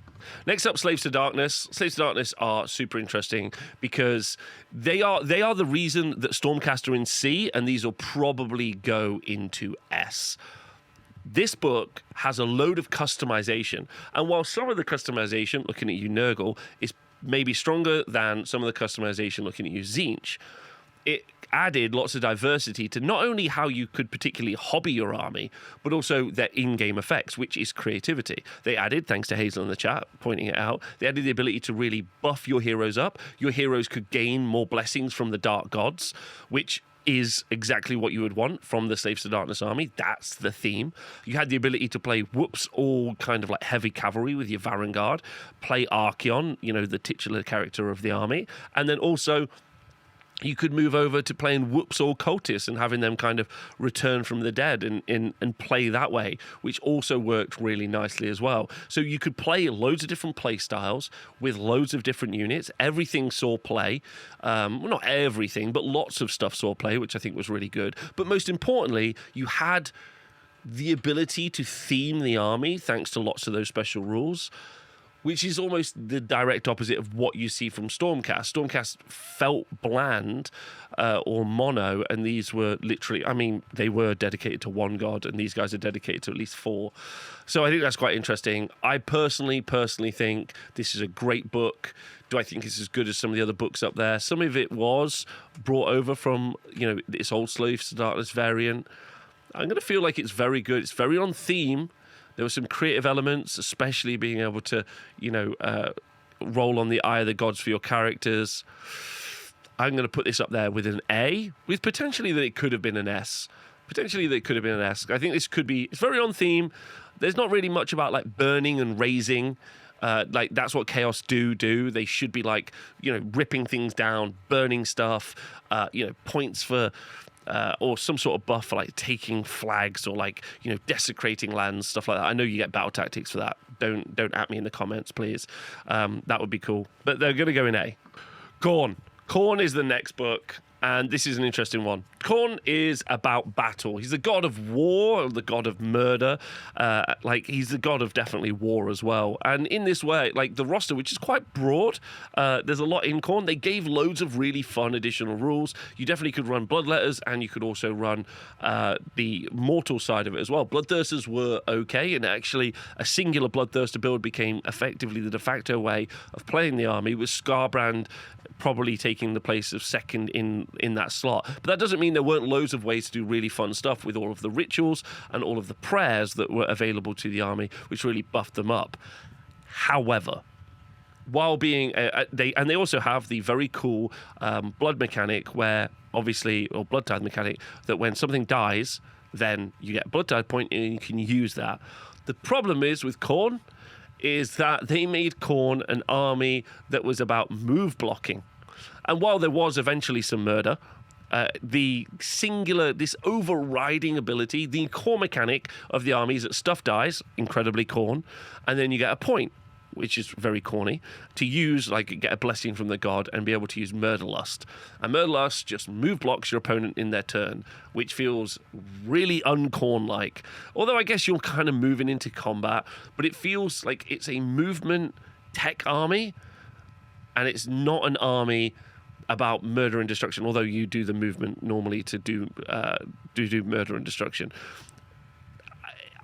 Next up, Slaves to Darkness. Slaves to Darkness are super interesting because they are the reason that Stormcast are in C, and these will probably go into S. This book has a load of customization, and while some of the customization, looking at you, Nurgle, is maybe stronger than some of the customization looking at you, Tzeentch, it added lots of diversity to not only how you could particularly hobby your army, but also their in-game effects, which is creativity. They added, thanks to Hazel in the chat pointing it out, they added the ability to really buff your heroes up. Your heroes could gain more blessings from the Dark Gods, which is exactly what you would want from the Slaves to Darkness army. That's the theme. You had the ability to play all kind of like heavy cavalry with your Varangard, play Archeon, you know, the titular character of the army, and then also You could move over to playing Whoops or Cultists and having them kind of return from the dead and play that way, which also worked really nicely as well. So you could play loads of different play styles with loads of different units. Everything saw play. Well, not everything, but lots of stuff saw play, which I think was really good. But most importantly, you had the ability to theme the army thanks to lots of those special rules, which is almost the direct opposite of what you see from Stormcast. Stormcast felt bland or mono, and these were literally, I mean, they were dedicated to one god, and these guys are dedicated to at least 4. So I think that's quite interesting. I personally think this is a great book. Do I think it's as good as some of the other books up there? Some of it was brought over from, this Old Slaves to Darkness variant. I'm going to feel like it's very good. It's very on theme. There were some creative elements, especially being able to, roll on the eye of the gods for your characters. I'm going to put this up there with an A, with potentially that it could have been an S. I think this could be, it's very on theme. There's not really much about like burning and raising. That's what Chaos do. They should be like, ripping things down, burning stuff, points for... or some sort of buff for like taking flags or like desecrating lands, stuff like that. I know you get battle tactics for that. Don't at me in the comments, please. That would be cool. But they're going to go in A. Khorne is the next book, and this is an interesting one. Khorne is about battle. He's the god of war, the god of murder. He's the god of definitely war as well. And in this way, like the roster, which is quite broad, there's a lot in Khorne. They gave loads of really fun additional rules. You definitely could run Bloodletters, and you could also run the mortal side of it as well. Bloodthirsters were okay, and actually a singular Bloodthirster build became effectively the de facto way of playing the army, with Scarbrand probably taking the place of second in that slot. But that doesn't mean there weren't loads of ways to do really fun stuff with all of the rituals and all of the prayers that were available to the army, which really buffed them up. However, while being they also have the very cool blood mechanic, where obviously, or blood tithe mechanic, that when something dies, then you get a blood tithe point and you can use that. The problem is with Khorne is that they made Khorne an army that was about move blocking. And while there was eventually some murder, this overriding ability, the core mechanic of the army is that stuff dies, incredibly Khorne, and then you get a point, which is very corny, to use, get a blessing from the god and be able to use Murderlust. And Murderlust just move blocks your opponent in their turn, which feels really un-Khorne-like. Although I guess you're kind of moving into combat, but it feels like it's a movement tech army, and it's not an army about murder and destruction, although you do the movement normally to do murder and destruction.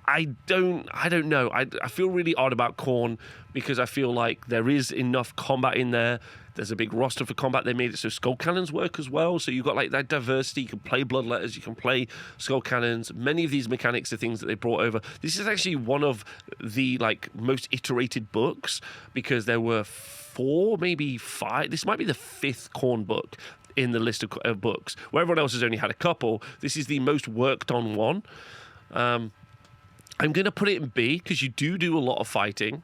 I don't know. I feel really odd about Khorne because I feel like there is enough combat in there. There's a big roster for combat. They made it so skull cannons work as well. So you've got that diversity. You can play bloodletters. You can play skull cannons. Many of these mechanics are things that they brought over. This is actually one of the most iterated books because there were 4, maybe 5. This might be the 5th Khorne book in the list of books. Where everyone else has only had a couple, this is the most worked on one. I'm going to put it in B because you do a lot of fighting.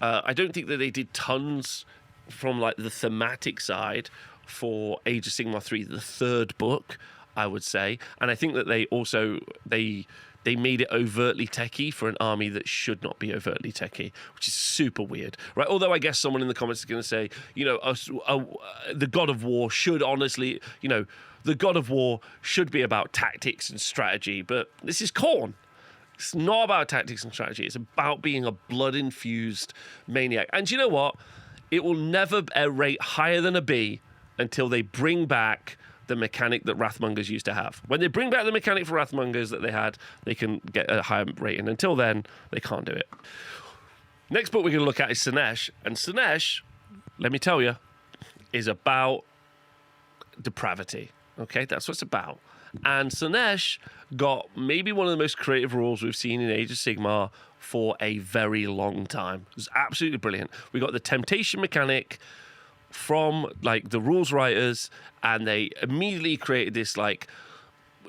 I don't think that they did tons from the thematic side for Age of Sigmar 3, the 3rd book, I would say. And I think that they also they made it overtly techie for an army that should not be overtly techie, which is super weird, right? Although I guess someone in the comments is going to say, the God of War should honestly, the God of War should be about tactics and strategy, but this is Khorne. It's not about tactics and strategy. It's about being a blood-infused maniac. And you know what? It will never rate higher than a B until they bring back the mechanic that Wrathmongers used to have. When they bring back the mechanic for Wrathmongers that they had, they can get a higher rating. Until then, they can't do it. Next book we're going to look at is Slaanesh. And Slaanesh, let me tell you, is about depravity. Okay, that's what it's about. And Slaanesh got maybe one of the most creative rules we've seen in Age of Sigmar for a very long time. It was absolutely brilliant. We got the temptation mechanic from the rules writers, and they immediately created this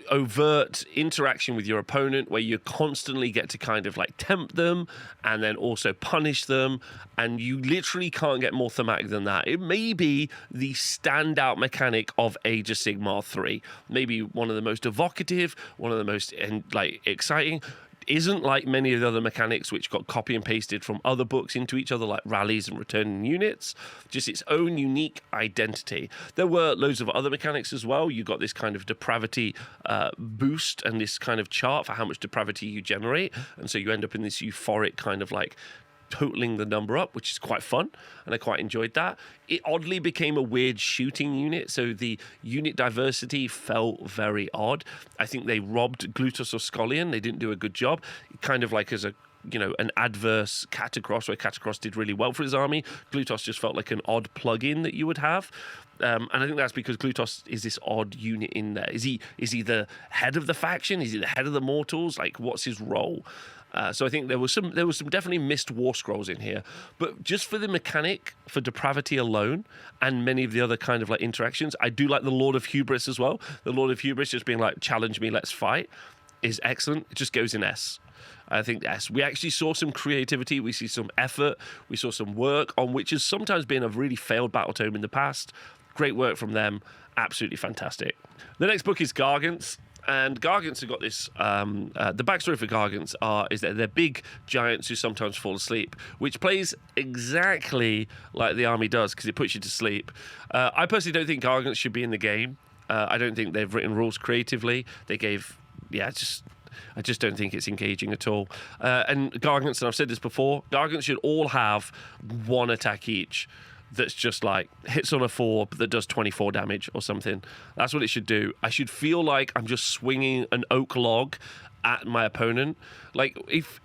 overt interaction with your opponent where you constantly get to kind of like tempt them and then also punish them, and you literally can't get more thematic than that. It may be the standout mechanic of Age of Sigmar 3, maybe one of the most evocative, one of the most exciting. Isn't like many of the other mechanics which got copy and pasted from other books into each other, like rallies and returning units. Just its own unique identity. There were loads of other mechanics as well. You got this kind of depravity boost and this kind of chart for how much depravity you generate, and so you end up in this euphoric kind of like totaling the number up, which is quite fun, and I quite enjoyed that. It oddly became a weird shooting unit, so the unit diversity felt very odd. I think they robbed Glutos or Scullion. They didn't do a good job. Kind of like as a an adverse Catacross, where Catacross did really well for his army. Glutos just felt like an odd plug-in that you would have. And I think that's because Glutos is this odd unit in there. Is he the head of the faction? Is he the head of the Mortals? Like, what's his role? So I think there was some definitely missed war scrolls in here, but just for the mechanic, for depravity alone, and many of the other kind of like interactions, I do like the Lord of Hubris as well. The Lord of Hubris just being like, challenge me, let's fight, is excellent. It just goes in S. I think S. We actually saw some creativity, we see some effort, we saw some work on which has sometimes been a really failed battle tome in the past. Great work from them, absolutely fantastic. The next book is Gargants. And Gargants have got this, the backstory for Gargants is that they're big giants who sometimes fall asleep, which plays exactly like the army does because it puts you to sleep. I personally don't think Gargants should be in the game. I don't think they've written rules creatively. I just don't think it's engaging at all. And Gargants, and I've said this before, Gargants should all have one attack each. That's just like hits on a 4 that does 24 damage or something. That's what it should do. I should feel like I'm just swinging an oak log at my opponent. Like if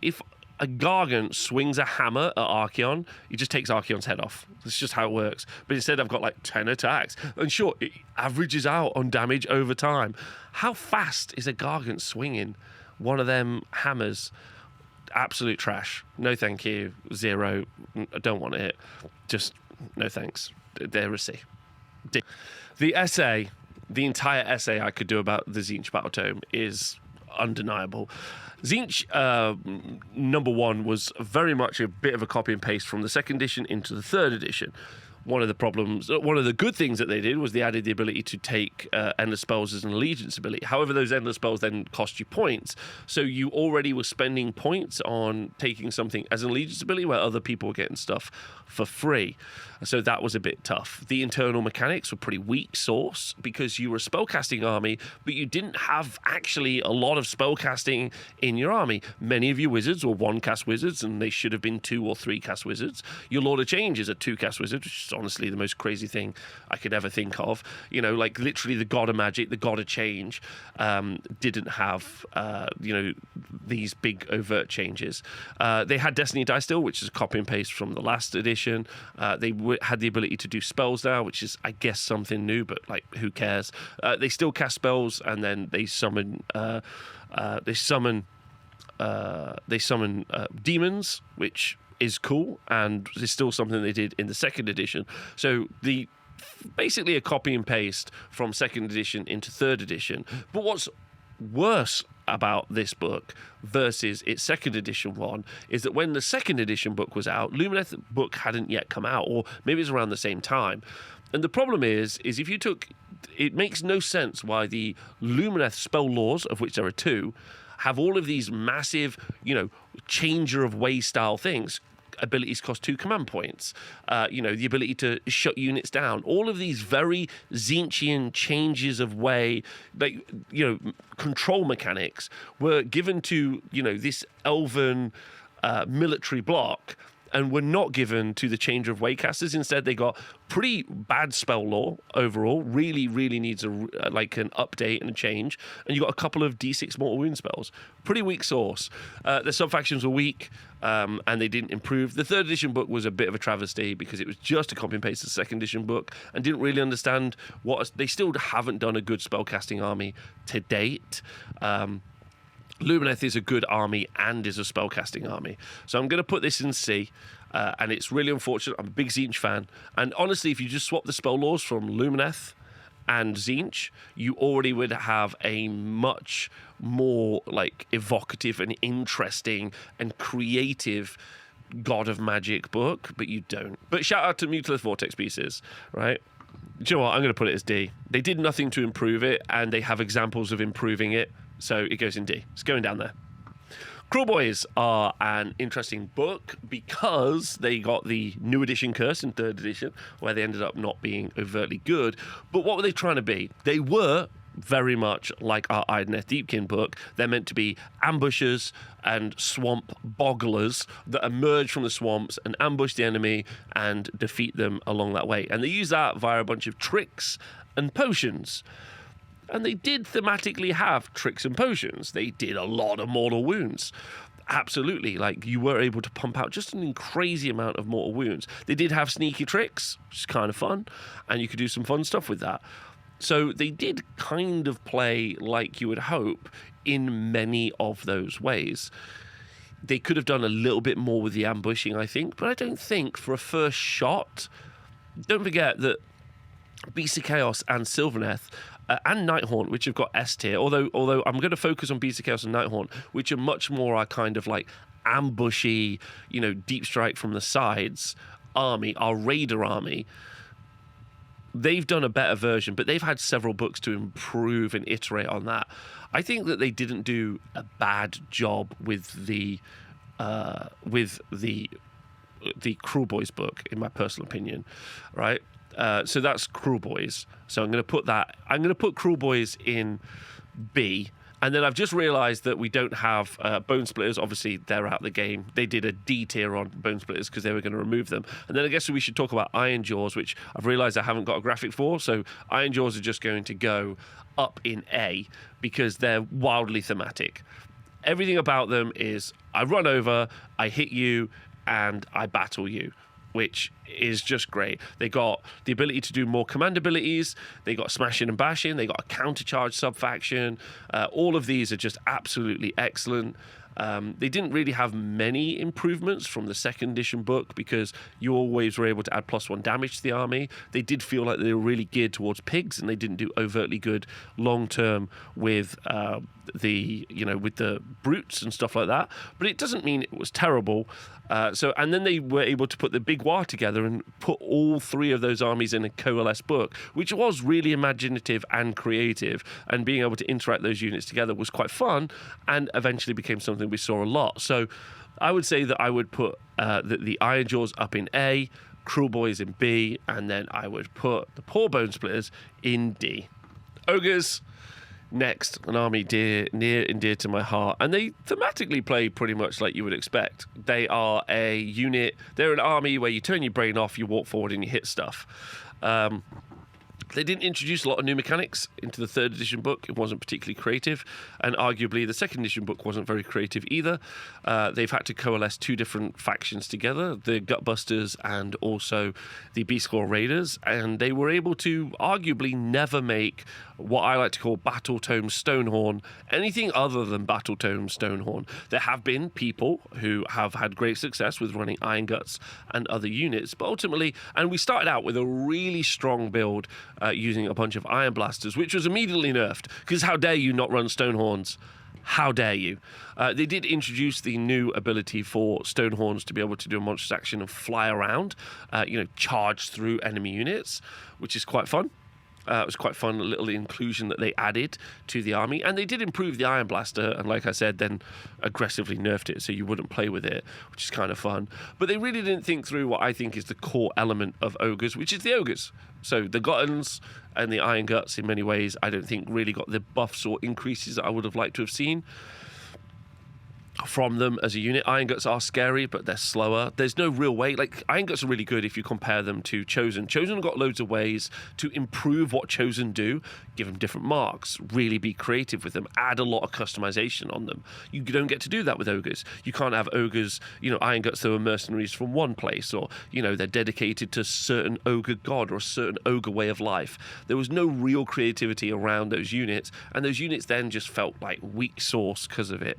a Gargant swings a hammer at Archaon, he just takes Archaon's head off. That's just how it works. But instead I've got like 10 attacks. And sure, it averages out on damage over time. How fast is a Gargant swinging one of them hammers? Absolute trash. No thank you. 0. I don't want it. Just no thanks. They're a C. The essay, the entire essay I could do about the Tzeentch Battle Tome is undeniable. Tzeentch number 1 was very much a bit of a copy and paste from the 2nd edition into the 3rd edition. One of the good things that they did was they added the ability to take endless spells as an allegiance ability. However, those endless spells then cost you points. So you already were spending points on taking something as an allegiance ability where other people were getting stuff for free. So that was a bit tough. The internal mechanics were pretty weak source because you were a spellcasting army, but you didn't have actually a lot of spellcasting in your army. Many of your wizards were 1-cast wizards, and they should have been 2 or 3-cast wizards. Your Lord of Change is a 2-cast wizard, which is honestly the most crazy thing I could ever think of. Like literally the god of magic, the god of change, didn't have, these big overt changes. They had Destiny Dice still, which is a copy and paste from the last edition. They had the ability to do spells now, which is, I guess, something new, but like, who cares? They still cast spells, and then they summon demons, which is cool, and is still something they did in the 2nd edition. So basically a copy and paste from 2nd edition into 3rd edition. But what's worse about this book versus its 2nd edition one is that when the 2nd edition book was out, Lumineth book hadn't yet come out, or maybe it's around the same time. And the problem is if you took, it makes no sense why the Lumineth spell laws, of which there are 2, have all of these massive, changer of way style things. Abilities cost 2 command points. The ability to shut units down. All of these very Tzeentchian changes of way, control mechanics were given to, this elven military block, and were not given to the changer of waycasters. Instead, they got pretty bad spell lore overall. Really, really needs an update and a change. And you got a couple of D6 mortal wound spells. Pretty weak source. The sub-factions were weak, and they didn't improve. The 3rd edition book was a bit of a travesty because it was just a copy and paste of the 2nd edition book and didn't really understand they still haven't done a good spellcasting army to date. Lumineth is a good army and is a spellcasting army. So I'm going to put this in C, and it's really unfortunate. I'm a big Tzeentch fan. And honestly, if you just swap the spell laws from Lumineth and Tzeentch, you already would have a much more like evocative and interesting and creative God of Magic book, but you don't. But shout out to Mutalith Vortex Pieces, right? Do you know what? I'm going to put it as D. They did nothing to improve it, and they have examples of improving it, so it goes in D. It's going down there. Kruleboyz are an interesting book because they got the new edition curse in 3rd edition, where they ended up not being overtly good. But what were they trying to be? They were very much like our Idoneth Deepkin book. They're meant to be ambushers and swamp bogglers that emerge from the swamps and ambush the enemy and defeat them along that way. And they use that via a bunch of tricks and potions. And they did thematically have tricks and potions. They did a lot of mortal wounds. Absolutely. Like, you were able to pump out just an crazy amount of mortal wounds. They did have sneaky tricks, which is kind of fun. And you could do some fun stuff with that. So they did kind of play like you would hope in many of those ways. They could have done a little bit more with the ambushing, I think. But I don't think for a first shot... Don't forget that Beast of Chaos and Sylvaneth and Nighthaunt, which have got S tier, although I'm going to focus on Beast of Chaos and Nighthaunt, which are much more our kind of like ambushy, deep strike from the sides army, our raider army. They've done a better version, but they've had several books to improve and iterate on that. I think that they didn't do a bad job with the Kruleboyz book, in my personal opinion, right? So that's Kruleboyz. So I'm going to put Kruleboyz in B. And then I've just realised that we don't have Bone Splitters. Obviously, they're out of the game. They did a D tier on Bone Splitters because they were going to remove them. And then I guess we should talk about Ironjawz, which I've realised I haven't got a graphic for. So Ironjawz are just going to go up in A because they're wildly thematic. Everything about them is I run over, I hit you, and I battle you, which is just great. They got the ability to do more command abilities. They got smashing and bashing. They got a countercharge sub-faction. All of these are just absolutely excellent. They didn't really have many improvements from the 2nd edition book because you always were able to add +1 damage to the army. They did feel like they were really geared towards pigs, and they didn't do overtly good long-term with with the brutes and stuff like that. But it doesn't mean it was terrible. And then they were able to put the Big War together and put all 3 of those armies in a coalesce book, which was really imaginative and creative. And being able to interact those units together was quite fun, and eventually became something we saw a lot. So I would say that I would put the Ironjawz up in A, Kruleboyz in B, and then I would put the poor Bone Splitters in D. Ogres. Next, an army near and dear to my heart, and they thematically play pretty much like you would expect. They are a unit, they're an army where you turn your brain off, you walk forward and you hit stuff. They didn't introduce a lot of new mechanics into the 3rd edition book. It wasn't particularly creative, and arguably the 2nd edition book wasn't very creative either. They've had to coalesce 2 different factions together, the Gutbusters and also the Beastclaw Raiders, and they were able to arguably never make what I like to call Battle Tome Stonehorn anything other than Battle Tome Stonehorn. There have been people who have had great success with running Iron Guts and other units, but ultimately, and we started out with a really strong build using a bunch of Iron Blasters, which was immediately nerfed, because how dare you not run Stonehorns? How dare you? They did introduce the new ability for Stonehorns to be able to do a monstrous action and fly around, charge through enemy units, which is quite fun. It was quite fun, a little inclusion that they added to the army. And they did improve the Iron Blaster, and like I said, then aggressively nerfed it so you wouldn't play with it, which is kind of fun. But they really didn't think through what I think is the core element of Ogres, which is the Ogres. So the Guttons and the Iron Guts, in many ways, I don't think really got the buffs or increases that I would have liked to have seen from them as a unit. Iron Guts are scary, but they're slower. There's no real way. Like, Iron Guts are really good if you compare them to Chosen. Chosen have got loads of ways to improve what Chosen do, give them different marks, really be creative with them, add a lot of customization on them. You don't get to do that with Ogres. You can't have Ogres, Iron Guts that are mercenaries from one place, or, they're dedicated to a certain Ogre god or a certain Ogre way of life. There was no real creativity around those units, and those units then just felt like weak sauce because of it.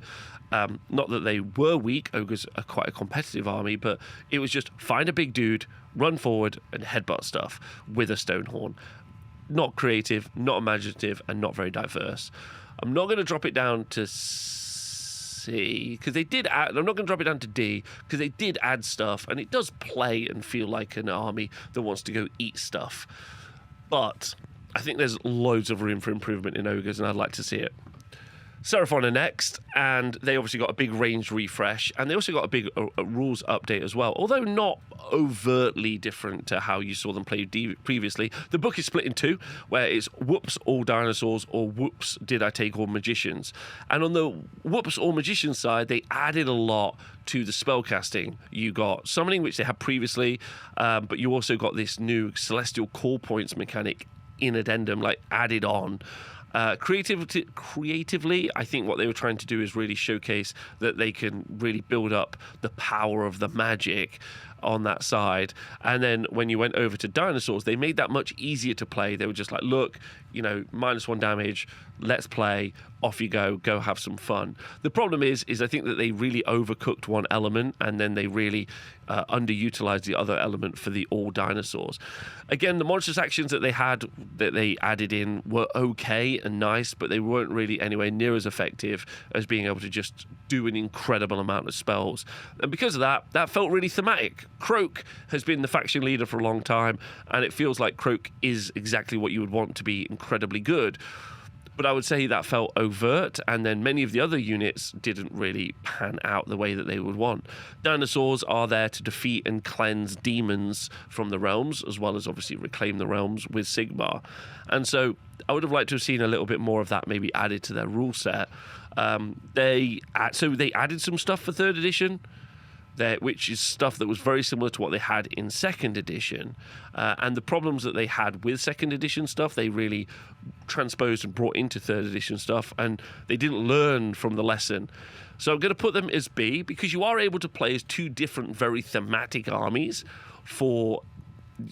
Not that they were weak. Ogres are quite a competitive army, but it was just find a big dude, run forward, and headbutt stuff with a Stonehorn. not creative, not imaginative, and not very diverse. I'm not going to drop it down to C because they did add. I'm not going to drop it down to D because they did add stuff, and it does play and feel like an army that wants to go eat stuff. But I think there's loads of room for improvement in ogres, and I'd like to see it. Seraphon are next, and they obviously got a big range refresh, and they also got a big rules update as well, although not overtly different to how you saw them play previously. The book is split in two, where it's whoops all dinosaurs or whoops did I take all magicians. And on the whoops all magicians side, they added a lot to the spellcasting. You got summoning, which they had previously, but you also got this new celestial call points mechanic in addendum, like added on. Creatively, I think what they were trying to do is really showcase that they can really build up the power of the magic on that side. And then when you went over to dinosaurs, they made that much easier to play. They were just like, look, -1 damage, let's play, off you go have some fun. The problem is I think that they really overcooked one element, and then they really underutilized the other element for the all dinosaurs. Again, the monstrous actions that they added in were okay and nice, but they weren't really anywhere near as effective as being able to just do an incredible amount of spells. And because of that felt really thematic. Kroak has been the faction leader for a long time, and it feels like Kroak is exactly what you would want to be incredibly good. But I would say that felt overt, and then many of the other units didn't really pan out the way that they would want. Dinosaurs are there to defeat and cleanse demons from the realms, as well as obviously reclaim the realms with Sigmar. And so I would have liked to have seen a little bit more of that maybe added to their rule set. They added some stuff for 3rd edition, which is stuff that was very similar to what they had in 2nd edition. And the problems that they had with 2nd edition stuff, they really transposed and brought into 3rd edition stuff, and they didn't learn from the lesson. So I'm going to put them as B, because you are able to play as two very thematic armies for Age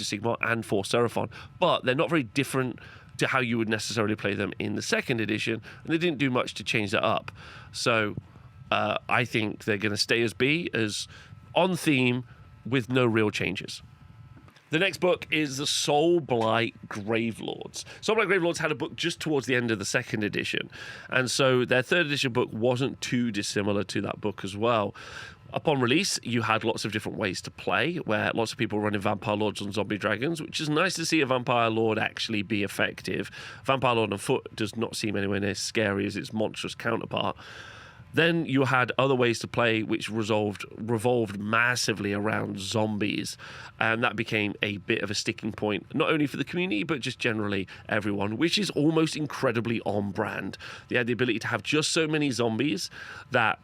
of Sigmar and for Seraphon, but they're not very different to how you would necessarily play them in the 2nd edition, and they didn't do much to change that up. So I think they're going to stay as B, as on theme with no real changes. The next book is the Soulblight Gravelords. Soulblight Gravelords had a book just towards the end of the 2nd edition, and so their 3rd edition book wasn't too dissimilar to that book as well. Upon release, you had lots of different ways to play, where lots of people were running Vampire Lords and Zombie Dragons, which is nice to see a Vampire Lord actually be effective. Vampire Lord on foot does not seem anywhere near as scary as its monstrous counterpart. Then you had other ways to play which revolved massively around zombies, and that became a bit of a sticking point, not only for the community, but just generally everyone, which is almost incredibly on brand. They had the ability to have just so many zombies that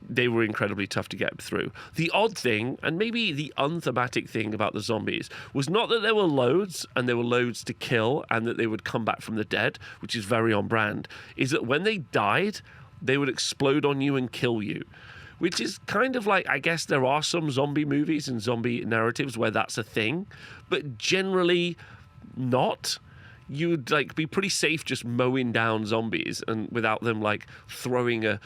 they were incredibly tough to get through. The odd thing, and maybe the unthematic thing about the zombies, was not that there were loads, and there were loads to kill, and that they would come back from the dead, which is very on brand, is that when they died, they would explode on you and kill you, which is kind of like, I guess there are some zombie movies and zombie narratives where that's a thing, but generally not. You'd be pretty safe just mowing down zombies and without them throwing a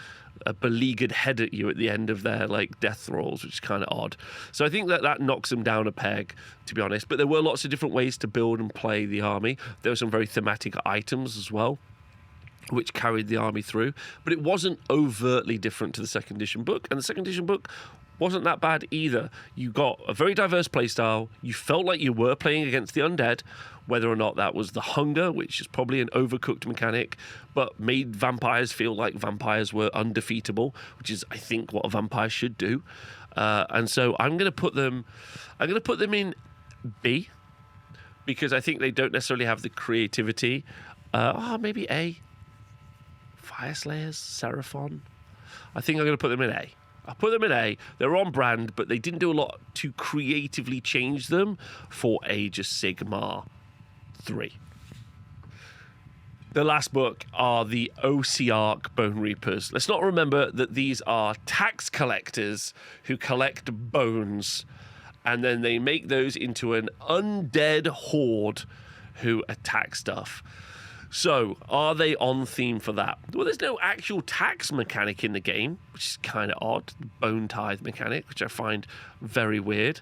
beleaguered head at you at the end of their death thralls, which is kind of odd. So I think that knocks them down a peg, to be honest. But there were lots of different ways to build and play the army. There were some very thematic items as well, which carried the army through, but it wasn't overtly different to the 2nd edition book, and the 2nd edition book wasn't that bad either. You got a very diverse playstyle. You felt like you were playing against the undead, whether or not that was the hunger, which is probably an overcooked mechanic, but made vampires feel like vampires were undefeatable, which is, I think, what a vampire should do. And so I'm going to put them in B, because I think they don't necessarily have the creativity. Maybe A. Fyreslayers, Seraphon. I think I'm going to put them in A. I'll put them in A. They're on brand, but they didn't do a lot to creatively change them for Age of Sigmar 3. The last book are the Ossiarch Bonereapers. Let's not remember that these are tax collectors who collect bones, and then they make those into an undead horde who attack stuff. So, are they on theme for that? Well, there's no actual tax mechanic in the game, which is kind of odd. Bone tithe mechanic, which I find very weird.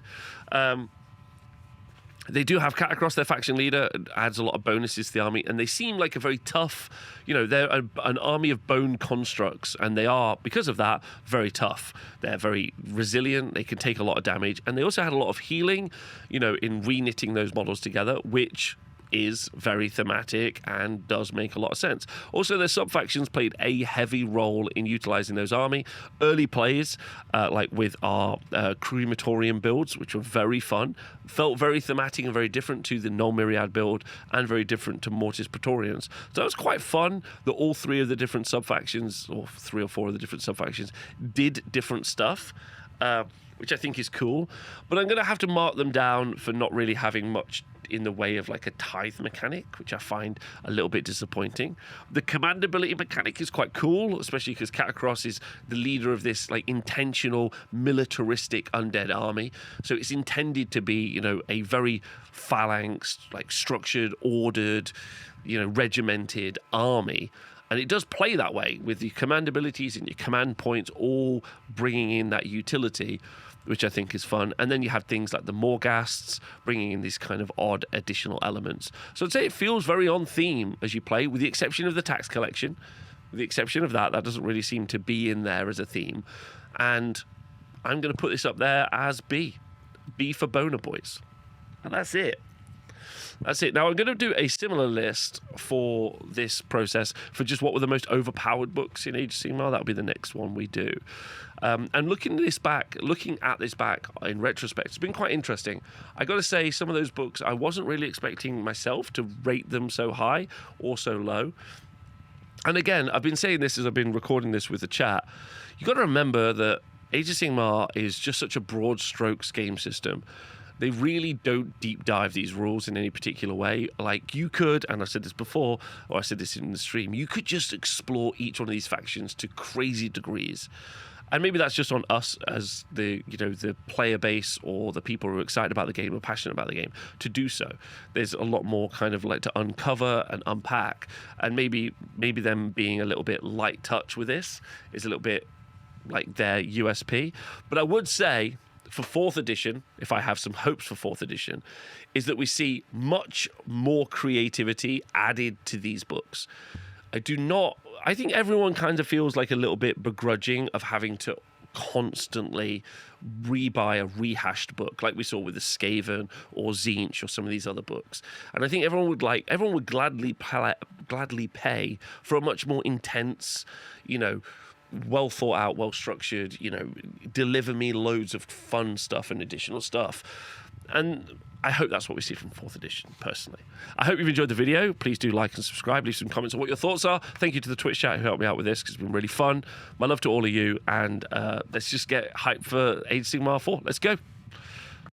They do have Cat across their faction leader, adds a lot of bonuses to the army, and they seem like a very tough, they're an army of bone constructs, and they are, because of that, very tough. They're very resilient, they can take a lot of damage, and they also had a lot of healing, in reknitting those models together, which is very thematic and does make a lot of sense. Also, their sub-factions played a heavy role in utilizing those army. Early plays, like with our crematorium builds, which were very fun, felt very thematic and very different to the Null Myriad build and very different to Mortis Praetorians. So it was quite fun that all three of the different sub-factions, or 3 or 4 of the different sub-factions, did different stuff, which I think is cool. But I'm going to have to mark them down for not really having much in the way of like a tithe mechanic, which I find a little bit disappointing. The command ability mechanic is quite cool, especially because Catacross is the leader of this like intentional militaristic undead army. So it's intended to be, a very phalanx, like structured, ordered, regimented army. And it does play that way with the command abilities and your command points all bringing in that utility, which I think is fun. And then you have things like the Morghasts bringing in these kind of odd additional elements. So I'd say it feels very on theme as you play, with the exception of the tax collection. With the exception of that doesn't really seem to be in there as a theme. And I'm going to put this up there as B. B for Boner Boys. And that's it. That's it. Now, I'm going to do a similar list for this process for just what were the most overpowered books in Age of Sigmar. That'll be the next one we do. And looking at this back in retrospect, it's been quite interesting. I got to say, some of those books, I wasn't really expecting myself to rate them so high or so low. And again, I've been saying this as I've been recording this with the chat. You got to remember that Age of Sigmar is just such a broad strokes game system. They really don't deep dive these rules in any particular way. Like you could, and I've said this before, or I said this in the stream, you could just explore each one of these factions to crazy degrees. And maybe that's just on us as the player base or the people who are excited about the game or passionate about the game to do so. There's a lot more kind of like to uncover and unpack, and maybe them being a little bit light touch with this is a little bit like their USP. But I would say, for 4th edition, if I have some hopes for 4th edition, is that we see much more creativity added to these books. I think everyone kind of feels like a little bit begrudging of having to constantly rebuy a rehashed book like we saw with the Skaven or Tzeentch or some of these other books. And I think everyone would gladly pay for a much more intense, well thought out, well structured, deliver me loads of fun stuff and additional stuff. And I hope that's what we see from 4th edition, personally. I hope you've enjoyed the video. Please do like and subscribe. Leave some comments on what your thoughts are. Thank you to the Twitch chat who helped me out with this, because it's been really fun. My love to all of you. And let's just get hyped for Age of Sigmar 4. Let's go.